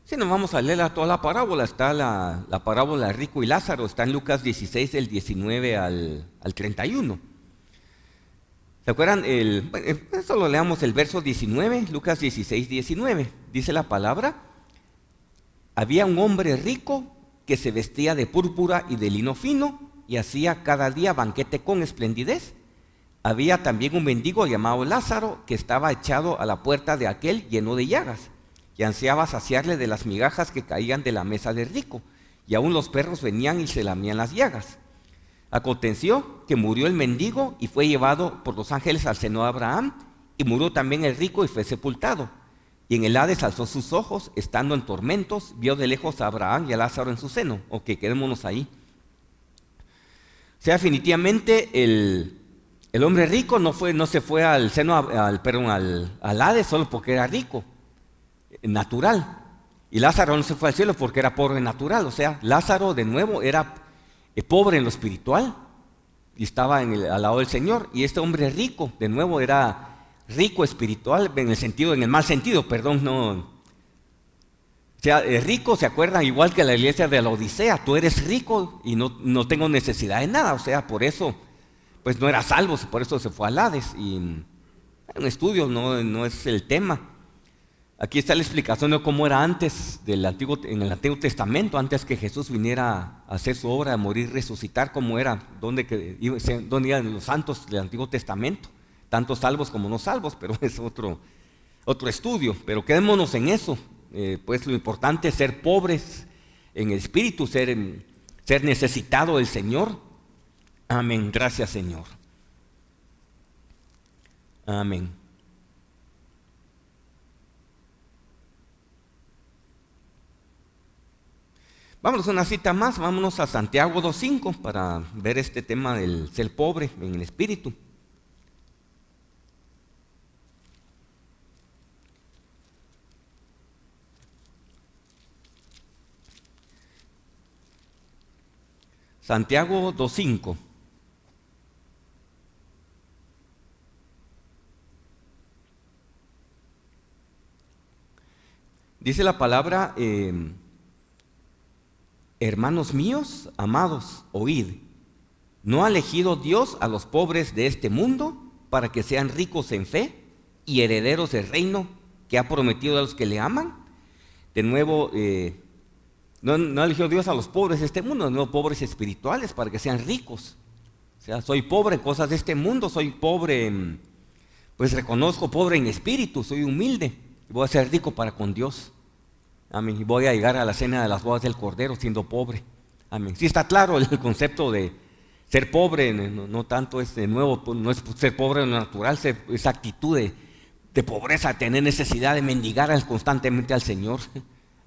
Si nos vamos a leer toda la parábola, está la parábola de Rico y Lázaro, está en Lucas 16, del 19 al 31. ¿Se acuerdan? Solo leamos el verso 19, Lucas 16, 19. Dice la palabra: había un hombre rico que se vestía de púrpura y de lino fino y hacía cada día banquete con esplendidez. Había también un mendigo llamado Lázaro que estaba echado a la puerta de aquel lleno de llagas, y ansiaba saciarle de las migajas que caían de la mesa del rico, y aún los perros venían y se lamían las llagas. Aconteció que murió el mendigo y fue llevado por los ángeles al seno de Abraham, y murió también el rico y fue sepultado. Y en el Hades alzó sus ojos, estando en tormentos, vio de lejos a Abraham y a Lázaro en su seno. Ok, quedémonos ahí. O sea, definitivamente el hombre rico no se fue al seno, al Hades solo porque era rico, natural. Y Lázaro no se fue al cielo porque era pobre natural. O sea, Lázaro de nuevo era pobre en lo espiritual y estaba al lado del Señor. Y este hombre rico de nuevo era rico espiritual en el mal sentido, perdón, no. O sea, rico, ¿se acuerdan? Igual que la iglesia de la Odisea, tú eres rico y no tengo necesidad de nada. O sea, por eso pues no era salvo, por eso se fue al Hades. Y un estudio no es el tema. Aquí está la explicación de cómo era antes en el Antiguo Testamento, antes que Jesús viniera a hacer su obra, a morir, resucitar, cómo era, dónde iban los santos del Antiguo Testamento, tanto salvos como no salvos, pero es otro estudio. Pero quedémonos en eso, pues lo importante es ser pobres en el espíritu, ser necesitado del Señor. Amén, gracias Señor. Amén. Vámonos a una cita más, vámonos a Santiago 2:5 para ver este tema del ser pobre en el espíritu. Santiago 2:5. Dice la palabra: hermanos míos, amados, oíd. ¿No ha elegido Dios a los pobres de este mundo para que sean ricos en fe y herederos del reino que ha prometido a los que le aman? De nuevo, no ha elegido Dios a los pobres de este mundo, no pobres espirituales para que sean ricos. O sea, soy pobre en cosas de este mundo, soy pobre, pues reconozco pobre en espíritu, soy humilde y voy a ser rico para con Dios. Amén. Y voy a llegar a la cena de las bodas del Cordero siendo pobre. Amén. Sí está claro el concepto de ser pobre, no tanto es de nuevo, no es ser pobre en lo natural, esa actitud de pobreza, tener necesidad de mendigar constantemente al Señor.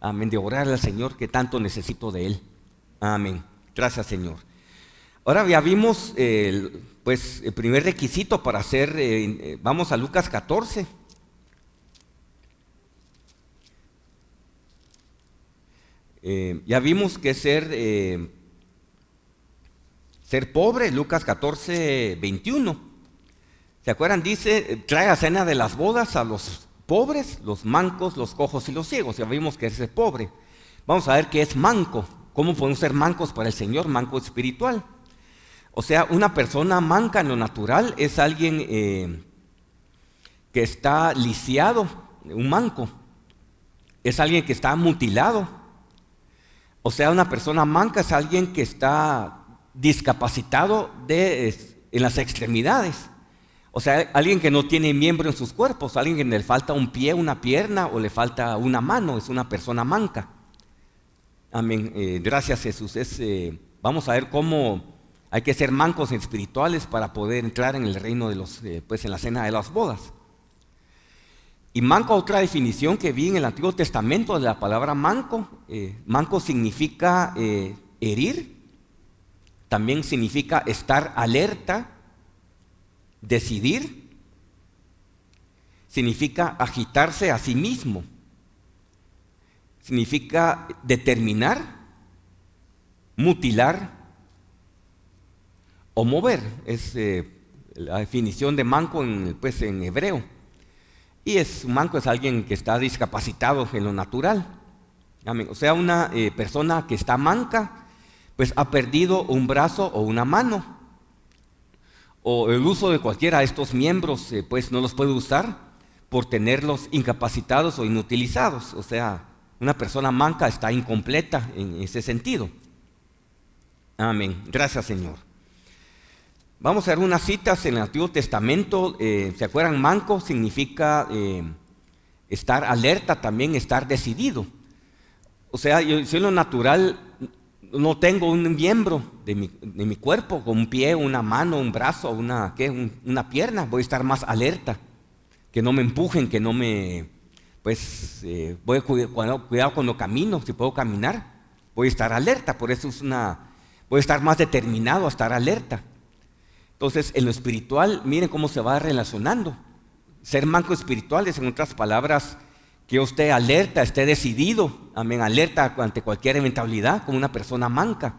Amén. De orar al Señor que tanto necesito de Él. Amén. Gracias Señor. Ahora ya vimos el primer requisito para hacer, vamos a Lucas 14. Ya vimos que ser pobre, Lucas 14, 21. ¿Se acuerdan? Dice, trae a cena de las bodas a los pobres, los mancos, los cojos y los ciegos. Ya vimos que es ser pobre. Vamos a ver qué es manco. ¿Cómo podemos ser mancos para el Señor? Manco espiritual. O sea, una persona manca en lo natural es alguien que está lisiado, un manco. Es alguien que está mutilado. O sea, una persona manca es alguien que está discapacitado en las extremidades. O sea, alguien que no tiene miembro en sus cuerpos, alguien que le falta un pie, una pierna o le falta una mano, es una persona manca. Amén. Gracias Jesús. Vamos a ver cómo hay que ser mancos espirituales para poder entrar en el reino de en la cena de las bodas. Y manco, otra definición que vi en el Antiguo Testamento de la palabra manco. Manco significa herir, también significa estar alerta, decidir, significa agitarse a sí mismo, significa determinar, mutilar o mover. Es la definición de manco en hebreo. Y manco es alguien que está discapacitado en lo natural. Amén. O sea, una persona que está manca, pues ha perdido un brazo o una mano. O el uso de cualquiera de estos miembros, pues no los puede usar por tenerlos incapacitados o inutilizados. O sea, una persona manca está incompleta en ese sentido. Amén. Gracias, Señor. Vamos a ver unas citas en el Antiguo Testamento. ¿Se acuerdan? Manco significa estar alerta, también estar decidido. O sea, yo en lo natural no tengo un miembro de mi cuerpo, con un pie, una mano, un brazo, una pierna. Voy a estar más alerta, que no me empujen, que no me... voy a cuidado cuando camino, si puedo caminar, voy a estar alerta. Por eso voy a estar más determinado a estar alerta. Entonces, en lo espiritual, miren cómo se va relacionando. Ser manco espiritual es, en otras palabras, que usted alerta, esté decidido, amén, alerta ante cualquier eventualidad, como una persona manca.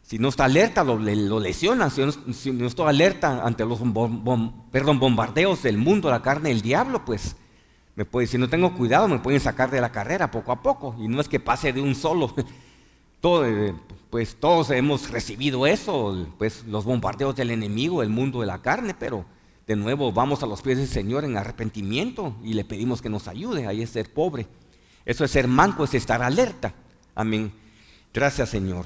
Si no está alerta, lo lesiona. Si no está alerta ante los bombardeos del mundo, la carne del diablo, pues, si no tengo cuidado, me pueden sacar de la carrera poco a poco. Y no es que pase de un solo. Todos hemos recibido eso, pues los bombardeos del enemigo, el mundo de la carne, pero de nuevo vamos a los pies del Señor en arrepentimiento y le pedimos que nos ayude. Ahí es ser pobre. Eso es ser manco, es estar alerta. Amén. Gracias, Señor.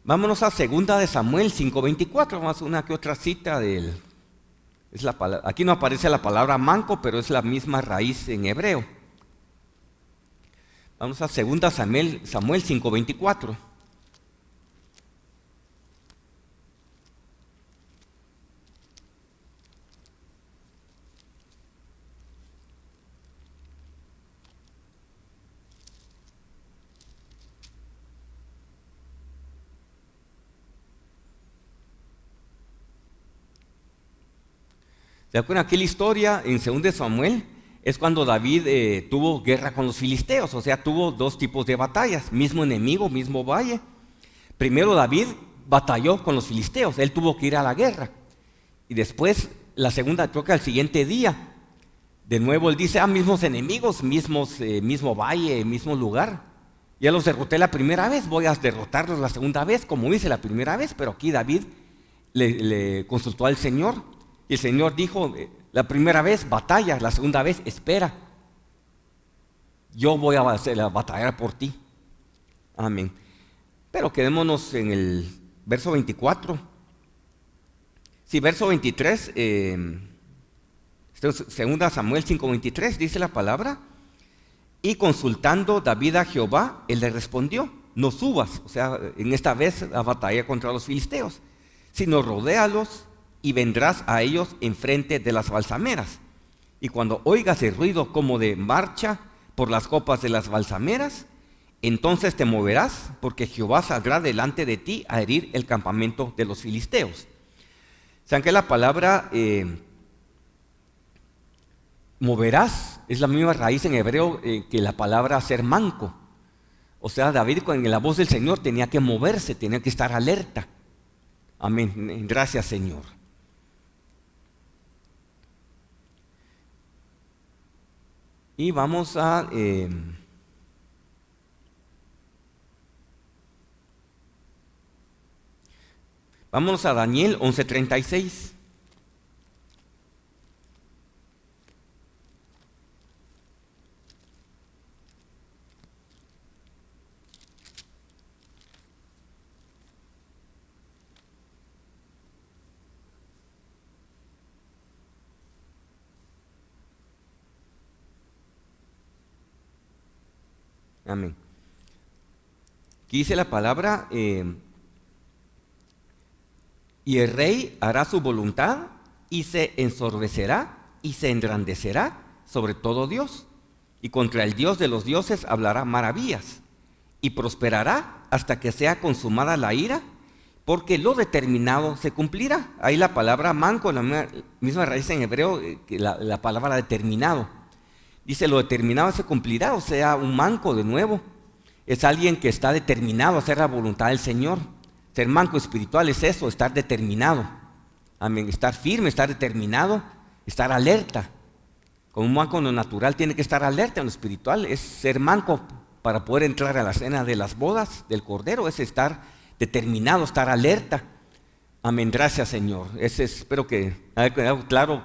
Vámonos a 2 de Samuel 5:24, más una que otra cita aquí no aparece la palabra manco, pero es la misma raíz en hebreo. Vamos a 2 Samuel 5:24. ¿Se acuerdan aquí la historia en 2 de Samuel? Es cuando David tuvo guerra con los filisteos, o sea, tuvo dos tipos de batallas, mismo enemigo, mismo valle. Primero David batalló con los filisteos, él tuvo que ir a la guerra. Y después, la segunda, creo que al siguiente día, de nuevo él dice, mismos enemigos, mismo valle, mismo lugar. Ya los derroté la primera vez, voy a derrotarlos la segunda vez, como hice la primera vez, pero aquí David le consultó al Señor, y el Señor dijo, la primera vez batalla, la segunda vez espera. Yo voy a batallar por ti. Amén. Pero quedémonos en el verso 24. Sí, verso 23, 2 Samuel 5:23 dice la palabra. Y consultando David a Jehová, él le respondió, no subas, o sea, en esta vez a batalla contra los filisteos, sino rodéalos y vendrás a ellos enfrente de las balsameras. Y cuando oigas el ruido como de marcha por las copas de las balsameras, entonces te moverás, porque Jehová saldrá delante de ti a herir el campamento de los filisteos. ¿Saben que la palabra moverás es la misma raíz en hebreo que la palabra ser manco? O sea, David con la voz del Señor tenía que moverse, tenía que estar alerta. Amén. Gracias, Señor. Y vamos a... vámonos a Daniel 11:36. Amén. Aquí dice la palabra, y el rey hará su voluntad y se ensordecerá y se engrandecerá sobre todo Dios. Y contra el Dios de los dioses hablará maravillas. Y prosperará hasta que sea consumada la ira, porque lo determinado se cumplirá. Ahí la palabra manco, la misma raíz en hebreo que la palabra determinado. Dice, lo determinado se cumplirá, o sea, un manco de nuevo. Es alguien que está determinado a hacer la voluntad del Señor. Ser manco espiritual es eso, estar determinado. Amén, estar firme, estar determinado, estar alerta. Como un manco en lo natural tiene que estar alerta, en lo espiritual es ser manco para poder entrar a la cena de las bodas del Cordero, es estar determinado, estar alerta. Amén, gracias Señor. Espero que haya quedado claro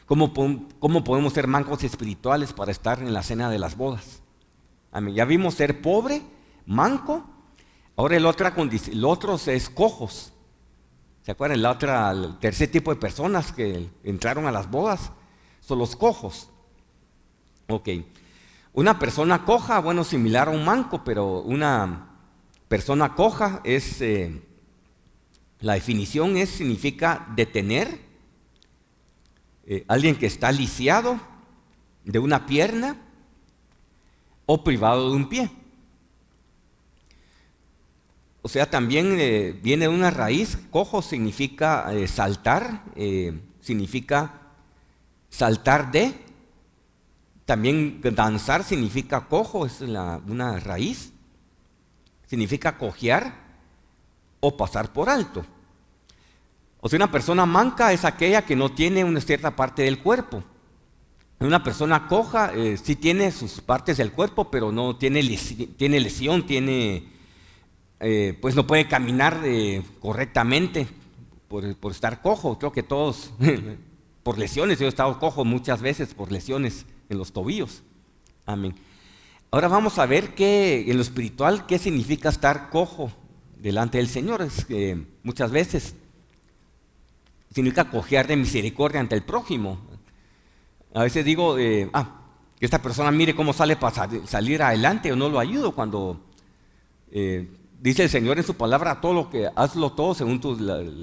cómo podemos ser mancos espirituales para estar en la cena de las bodas. Amén. Ya vimos ser pobre, manco. Ahora el otro es cojos. ¿Se acuerdan? El tercer tipo de personas que entraron a las bodas son los cojos. Ok. Una persona coja, bueno, similar a un manco, pero una persona coja es, la definición significa detener, alguien que está lisiado de una pierna o privado de un pie. O sea, también viene de una raíz, cojo significa saltar, significa saltar de, también danzar significa cojo, es una raíz, significa cojear o pasar por alto. O sea, una persona manca es aquella que no tiene una cierta parte del cuerpo. Una persona coja sí tiene sus partes del cuerpo, pero no tiene lesión, pues no puede caminar correctamente por estar cojo. Creo que todos, por lesiones, yo he estado cojo muchas veces por lesiones en los tobillos. Amén. Ahora vamos a ver en lo espiritual qué significa estar cojo delante del Señor. Es que muchas veces significa cojear de misericordia ante el prójimo. A veces digo, que esta persona mire cómo sale para salir adelante, o no lo ayudo cuando dice el Señor en su palabra, hazlo todo según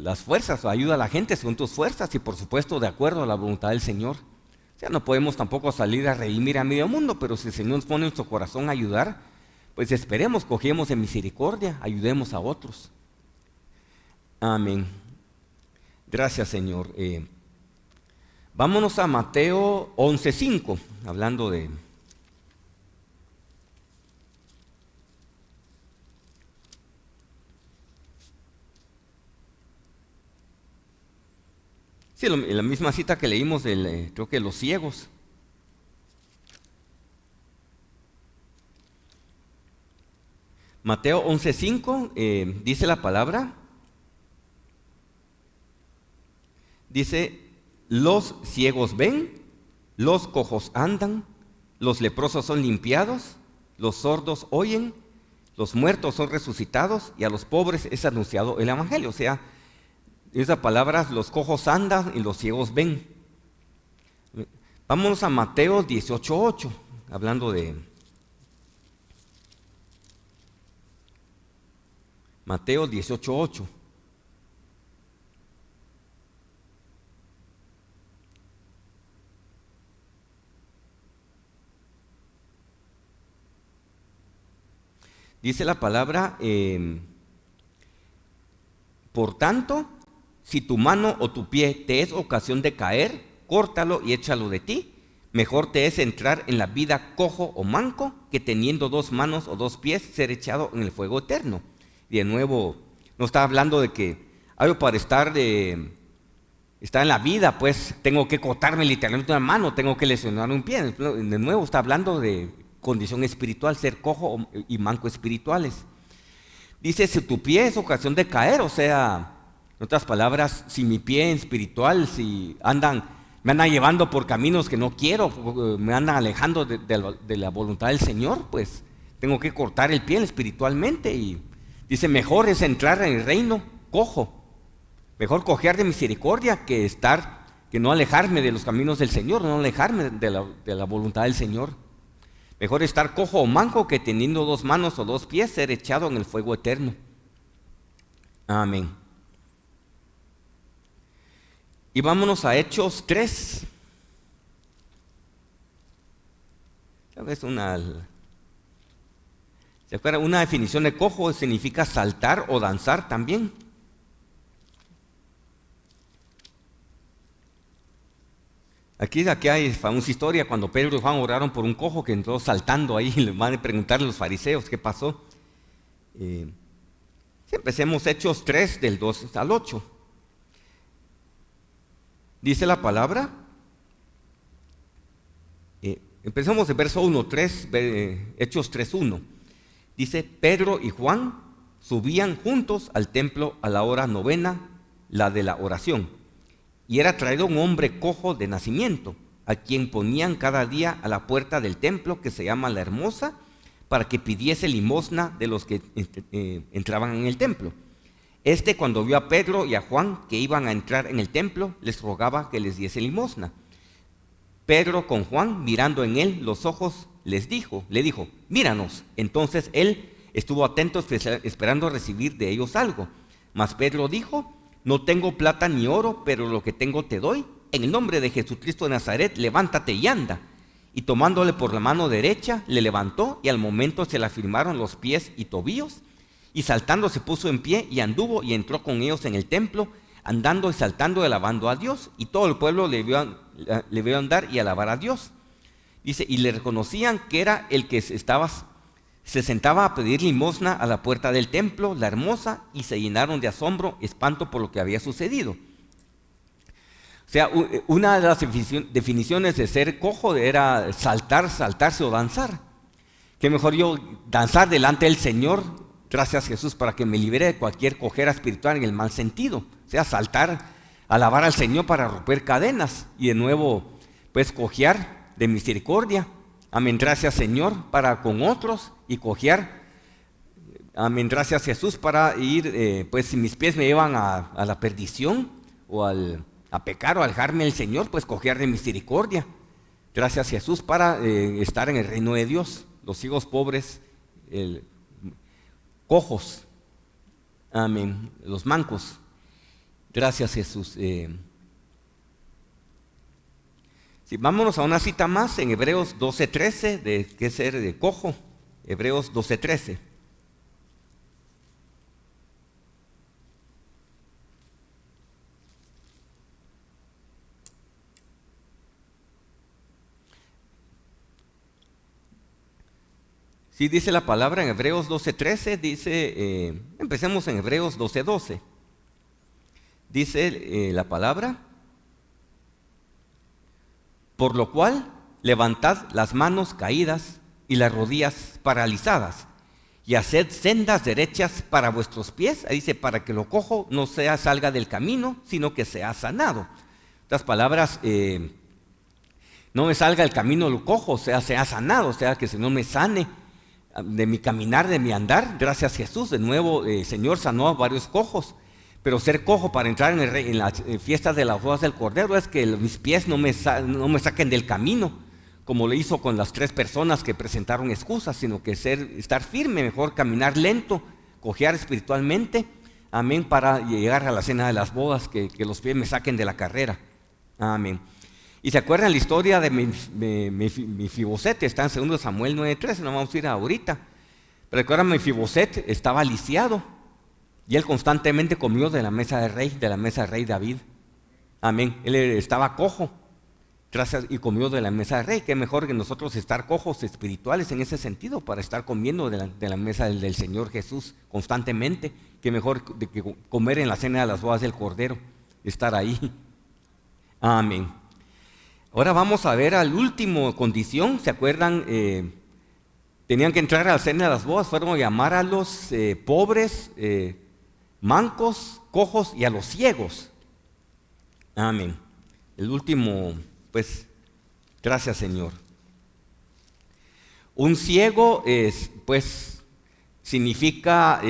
las fuerzas, o ayuda a la gente según tus fuerzas y por supuesto de acuerdo a la voluntad del Señor. O sea, no podemos tampoco salir a redimir a medio mundo, pero si el Señor nos pone en nuestro corazón a ayudar, pues esperemos, cojemos en misericordia, ayudemos a otros. Amén. Gracias, Señor. Vámonos a Mateo 11:5, hablando de... Sí, la misma cita que leímos creo que los ciegos. Mateo 11:5 dice la palabra, dice, los ciegos ven, los cojos andan, los leprosos son limpiados, los sordos oyen, los muertos son resucitados y a los pobres es anunciado el evangelio. O sea, esas palabras, los cojos andan y los ciegos ven. Vámonos a Mateo 18:8, hablando de Mateo 18:8. Dice la palabra, por tanto, si tu mano o tu pie te es ocasión de caer, córtalo y échalo de ti. Mejor te es entrar en la vida cojo o manco que teniendo 2 manos o 2 pies ser echado en el fuego eterno. Y de nuevo, no está hablando de que algo para estar en la vida, pues tengo que cortarme literalmente una mano, tengo que lesionar un pie. De nuevo está hablando de condición espiritual, ser cojo y manco espirituales. Dice, si tu pie es ocasión de caer, o sea, en otras palabras, si mi pie espiritual, si me andan llevando por caminos que no quiero, me andan alejando de la voluntad del Señor, pues tengo que cortar el pie espiritualmente. Y dice, mejor es entrar en el reino cojo, mejor cojear de misericordia que no alejarme de los caminos del Señor, no alejarme de la voluntad del Señor. Mejor estar cojo o manco que teniendo 2 manos o 2 pies ser echado en el fuego eterno. Amén. Y vámonos a Hechos 3. Es ¿se acuerdan? Una definición de cojo significa saltar o danzar también. Aquí hay famosa historia cuando Pedro y Juan oraron por un cojo que entró saltando ahí y le van a preguntarle a los fariseos qué pasó. Sí, empecemos Hechos 3 del 2 al 8. Dice la palabra, empecemos en verso 1, Hechos 3:1. Dice, Pedro y Juan subían juntos al templo a la hora novena, la de la oración. Y era traído un hombre cojo de nacimiento, a quien ponían cada día a la puerta del templo, que se llama La Hermosa, para que pidiese limosna de los que entraban en el templo. Cuando vio a Pedro y a Juan que iban a entrar en el templo, les rogaba que les diese limosna. Pedro con Juan, mirando en él los ojos, le dijo, míranos. Entonces él estuvo atento esperando recibir de ellos algo. Mas Pedro dijo, no tengo plata ni oro, pero lo que tengo te doy. En el nombre de Jesucristo de Nazaret, levántate y anda. Y tomándole por la mano derecha, le levantó, y al momento se le afirmaron los pies y tobillos. Y saltando se puso en pie y anduvo y entró con ellos en el templo, andando y saltando y alabando a Dios. Y todo el pueblo le vio andar y alabar a Dios. Dice, y le reconocían que era el que se sentaba a pedir limosna a la puerta del templo, La Hermosa, y se llenaron de asombro, espanto por lo que había sucedido. O sea, una de las definiciones de ser cojo era saltarse o danzar. Qué mejor yo danzar delante del Señor, gracias Jesús, para que me libere de cualquier cojera espiritual en el mal sentido. O sea, saltar, alabar al Señor para romper cadenas y de nuevo, pues, cojear de misericordia. Amén, gracias Señor, para con otros y cojear. Amén, gracias Jesús, para ir, pues si mis pies me llevan a la perdición o a pecar o a alejarme del Señor, pues cojear de misericordia. Gracias Jesús, para estar en el reino de Dios. Los hijos pobres, cojos, amén, los mancos. Gracias Jesús. Sí, vámonos a una cita más en Hebreos 12:13, de qué ser de cojo. Hebreos 12:13. Sí, dice la palabra en Hebreos 12:13, dice, empecemos en Hebreos 12:12. Dice la palabra, por lo cual levantad las manos caídas y las rodillas paralizadas, y haced sendas derechas para vuestros pies. Ahí dice, para que lo cojo no salga del camino, sino que sea sanado. Estas palabras, no me salga el camino lo cojo, sea sanado, o sea, que el Señor me sane de mi caminar, de mi andar. Gracias Jesús, de nuevo el Señor sanó a varios cojos. Pero ser cojo para entrar en las fiestas de las bodas del Cordero es que mis pies no me saquen del camino, como lo hizo con las 3 personas que presentaron excusas, sino que estar firme, mejor caminar lento, cojear espiritualmente, amén, para llegar a la cena de las bodas, que los pies me saquen de la carrera, amén. Y se acuerdan la historia de Mefiboset, está en 2 Samuel 9:13, no vamos a ir ahorita, pero recuerdan, Mefiboset estaba lisiado, y él constantemente comió de la mesa del rey David. Amén. Él estaba cojo, y comió de la mesa del rey. Qué mejor que nosotros estar cojos espirituales en ese sentido, para estar comiendo de la mesa del Señor Jesús constantemente. Qué mejor que comer en la cena de las bodas del Cordero, estar ahí. Amén. Ahora vamos a ver al último condición. ¿Se acuerdan? Tenían que entrar a la cena de las bodas, fueron a llamar a los pobres, mancos, cojos y a los ciegos. Amén. El último, pues, gracias Señor. Un ciego significa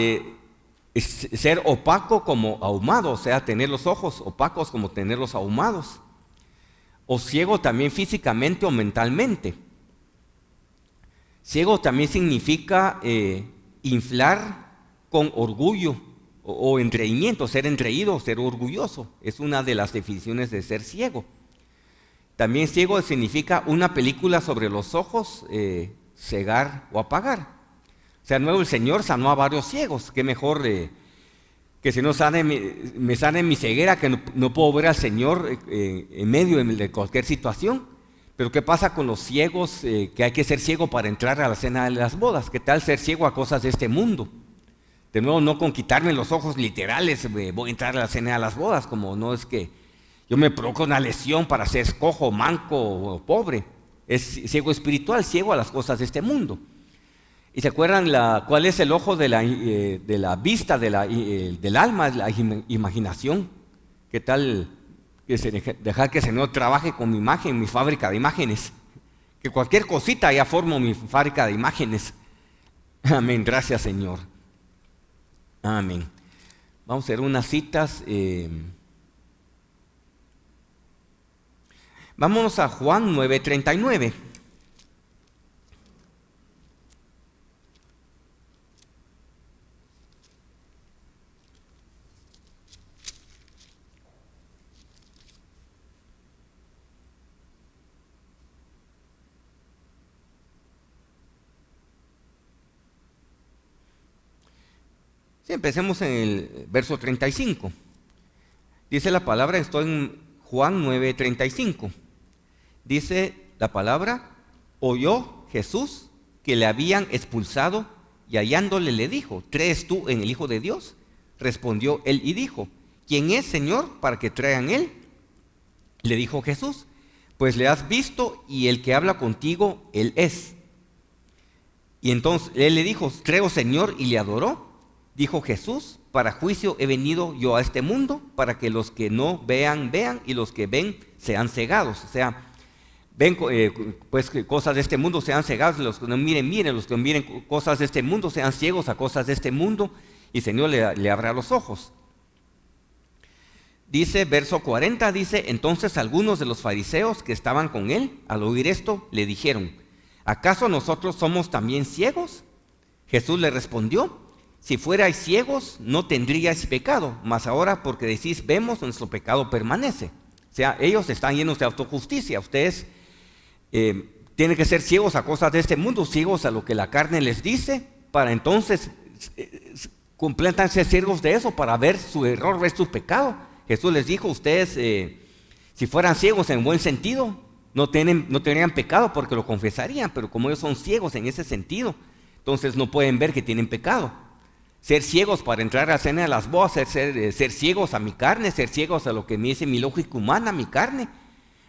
ser opaco como ahumado, o sea, tener los ojos opacos como tenerlos ahumados. O ciego también físicamente o mentalmente. Ciego también significa inflar con orgullo o engreimiento, ser engreído, ser orgulloso. Es una de las definiciones de ser ciego. También ciego significa una película sobre los ojos, cegar o apagar. O sea, nuevo el Señor sanó a varios ciegos. Qué mejor que si no me sane mi ceguera, que no puedo ver al Señor en medio de cualquier situación. Pero ¿qué pasa con los ciegos? Que hay que ser ciego para entrar a la cena de las bodas. ¿Qué tal ser ciego a cosas de este mundo? De nuevo, no con quitarme los ojos literales voy a entrar a la cena de las bodas, como no es que yo me provoco una lesión para ser cojo, manco o pobre. Es ciego espiritual, ciego a las cosas de este mundo. ¿Y se acuerdan cuál es el ojo de la vista del alma? Es la imaginación. ¿Qué tal dejar que el Señor trabaje con mi imagen, mi fábrica de imágenes? Que cualquier cosita ya formo mi fábrica de imágenes. Amén, gracias Señor. Amén. Vamos a hacer unas citas. Vámonos a Juan 9:39. Sí, empecemos en el verso 35. Dice la palabra, estoy en Juan 9:35. Dice la palabra, oyó Jesús que le habían expulsado y hallándole le dijo, ¿crees tú en el Hijo de Dios? Respondió él y dijo, ¿quién es, Señor, para que traigan él? Le dijo Jesús, pues le has visto y el que habla contigo, él es. Y entonces él le dijo, creo, Señor, y le adoró. Dijo Jesús, para juicio he venido yo a este mundo, para que los que no vean, vean, y los que ven sean cegados. O sea, ven pues que cosas de este mundo sean cegados, los que no miren, miren, los que miren cosas de este mundo sean ciegos a cosas de este mundo, y el Señor le abra los ojos. Dice, verso 40, dice, entonces algunos de los fariseos que estaban con él, al oír esto, le dijeron, ¿acaso nosotros somos también ciegos? Jesús le respondió, si fuerais ciegos, no tendríais pecado, mas ahora porque decís, vemos, nuestro pecado permanece. O sea, ellos están llenos de autojusticia. Ustedes tienen que ser ciegos a cosas de este mundo, ciegos a lo que la carne les dice, para entonces completarse ciegos de eso, para ver su error, ver su pecado. Jesús les dijo, ustedes, si fueran ciegos en buen sentido, no tendrían pecado porque lo confesarían, pero como ellos son ciegos en ese sentido, entonces no pueden ver que tienen pecado. Ser ciegos para entrar a la cena de las bodas, ser ciegos a mi carne, ser ciegos a lo que me dice mi lógica humana, mi carne.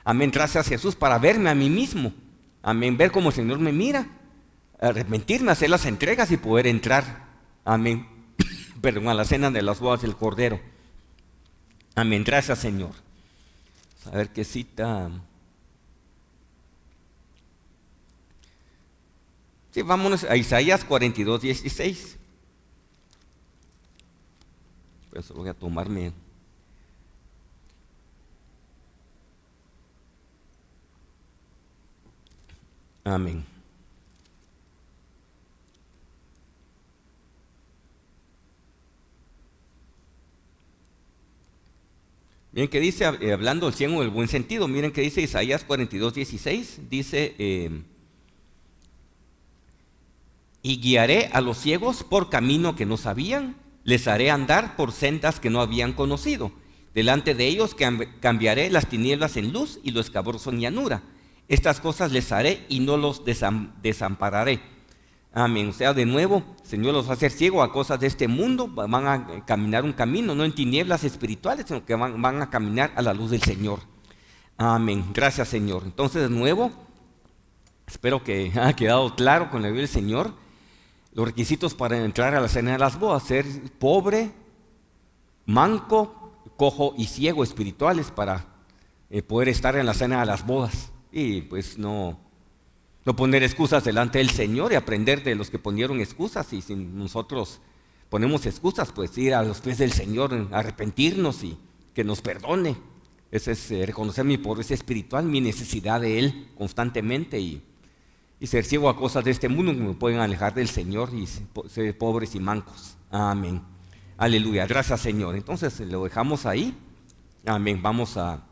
Amén, gracias a Jesús para verme a mí mismo. Amén, ver cómo el Señor me mira, arrepentirme, hacer las entregas y poder entrar. Amén, perdón, a la cena de las bodas del Cordero. Amén, gracias Señor. A ver qué cita. Sí, vámonos a Isaías 42:16. Por eso voy a tomarme. Amén. Miren que dice, hablando del ciego en el buen sentido, miren que dice Isaías 42:16, dice, y guiaré a los ciegos por camino que no sabían, les haré andar por sendas que no habían conocido. Delante de ellos cambiaré las tinieblas en luz y lo escabroso en llanura. Estas cosas les haré y no los desampararé. Amén. O sea, de nuevo, el Señor los va a hacer ciegos a cosas de este mundo, van a caminar un camino, no en tinieblas espirituales, sino que van a caminar a la luz del Señor. Amén. Gracias, Señor. Entonces, de nuevo, espero que haya quedado claro con la Biblia del Señor los requisitos para entrar a la cena de las bodas: ser pobre, manco, cojo y ciego espirituales para poder estar en la cena de las bodas. Y pues no poner excusas delante del Señor y aprender de los que ponieron excusas. Y si nosotros ponemos excusas, pues ir a los pies del Señor, arrepentirnos y que nos perdone. Ese es reconocer mi pobreza espiritual, mi necesidad de Él constantemente, y ser ciego a cosas de este mundo que me pueden alejar del Señor y ser pobres y mancos. Amén. Aleluya. Gracias, Señor. Entonces lo dejamos ahí. Amén. Vamos a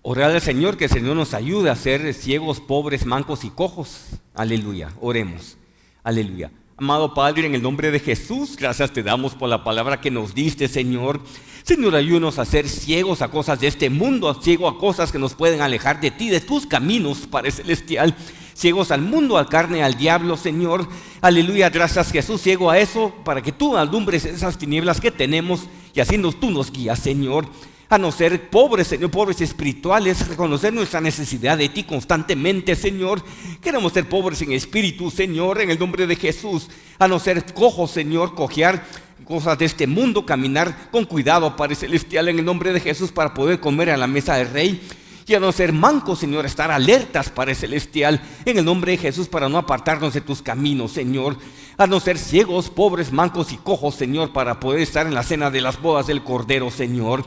Orar al Señor, que el Señor nos ayude a ser ciegos, pobres, mancos y cojos. Aleluya, oremos. Aleluya. Amado Padre, en el nombre de Jesús, gracias te damos por la palabra que nos diste, Señor. Señor, ayúdanos a ser ciegos a cosas de este mundo, ciegos a cosas que nos pueden alejar de ti, de tus caminos, Padre Celestial. Ciegos al mundo, al carne, al diablo, Señor. Aleluya, gracias Jesús, ciego a eso, para que tú alumbres esas tinieblas que tenemos y así tú nos guías, Señor. A no ser pobres, Señor, pobres espirituales, reconocer nuestra necesidad de ti constantemente, Señor. Queremos ser pobres en espíritu, Señor, en el nombre de Jesús. A no ser cojos, Señor, cojear cosas de este mundo, caminar con cuidado, Padre Celestial, en el nombre de Jesús, para poder comer a la mesa del Rey. Y a no ser mancos, Señor, estar alertas, Padre Celestial, en el nombre de Jesús, para no apartarnos de tus caminos, Señor. A no ser ciegos, pobres, mancos y cojos, Señor, para poder estar en la cena de las bodas del Cordero, Señor.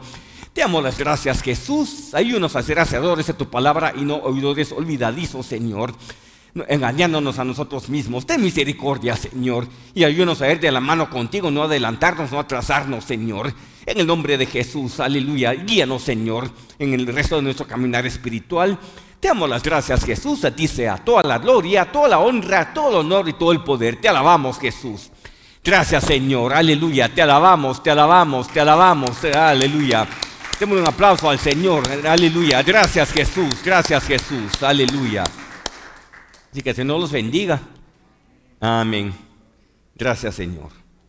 Te damos las gracias, Jesús. Ayúdanos a ser hacedores de tu palabra y no oidores olvidadizos, Señor, engañándonos a nosotros mismos. Ten misericordia, Señor, y ayúdanos a ir de la mano contigo, no adelantarnos, no atrasarnos, Señor. En el nombre de Jesús, aleluya. Guíanos, Señor, en el resto de nuestro caminar espiritual. Te damos las gracias, Jesús. A ti sea toda la gloria, toda la honra, todo el honor y todo el poder. Te alabamos, Jesús. Gracias, Señor. Aleluya. Te alabamos, te alabamos, te alabamos. Aleluya. Demos un aplauso al Señor. Aleluya. Gracias, Jesús. Gracias, Jesús. Aleluya. Así que el Señor los bendiga. Amén. Gracias, Señor.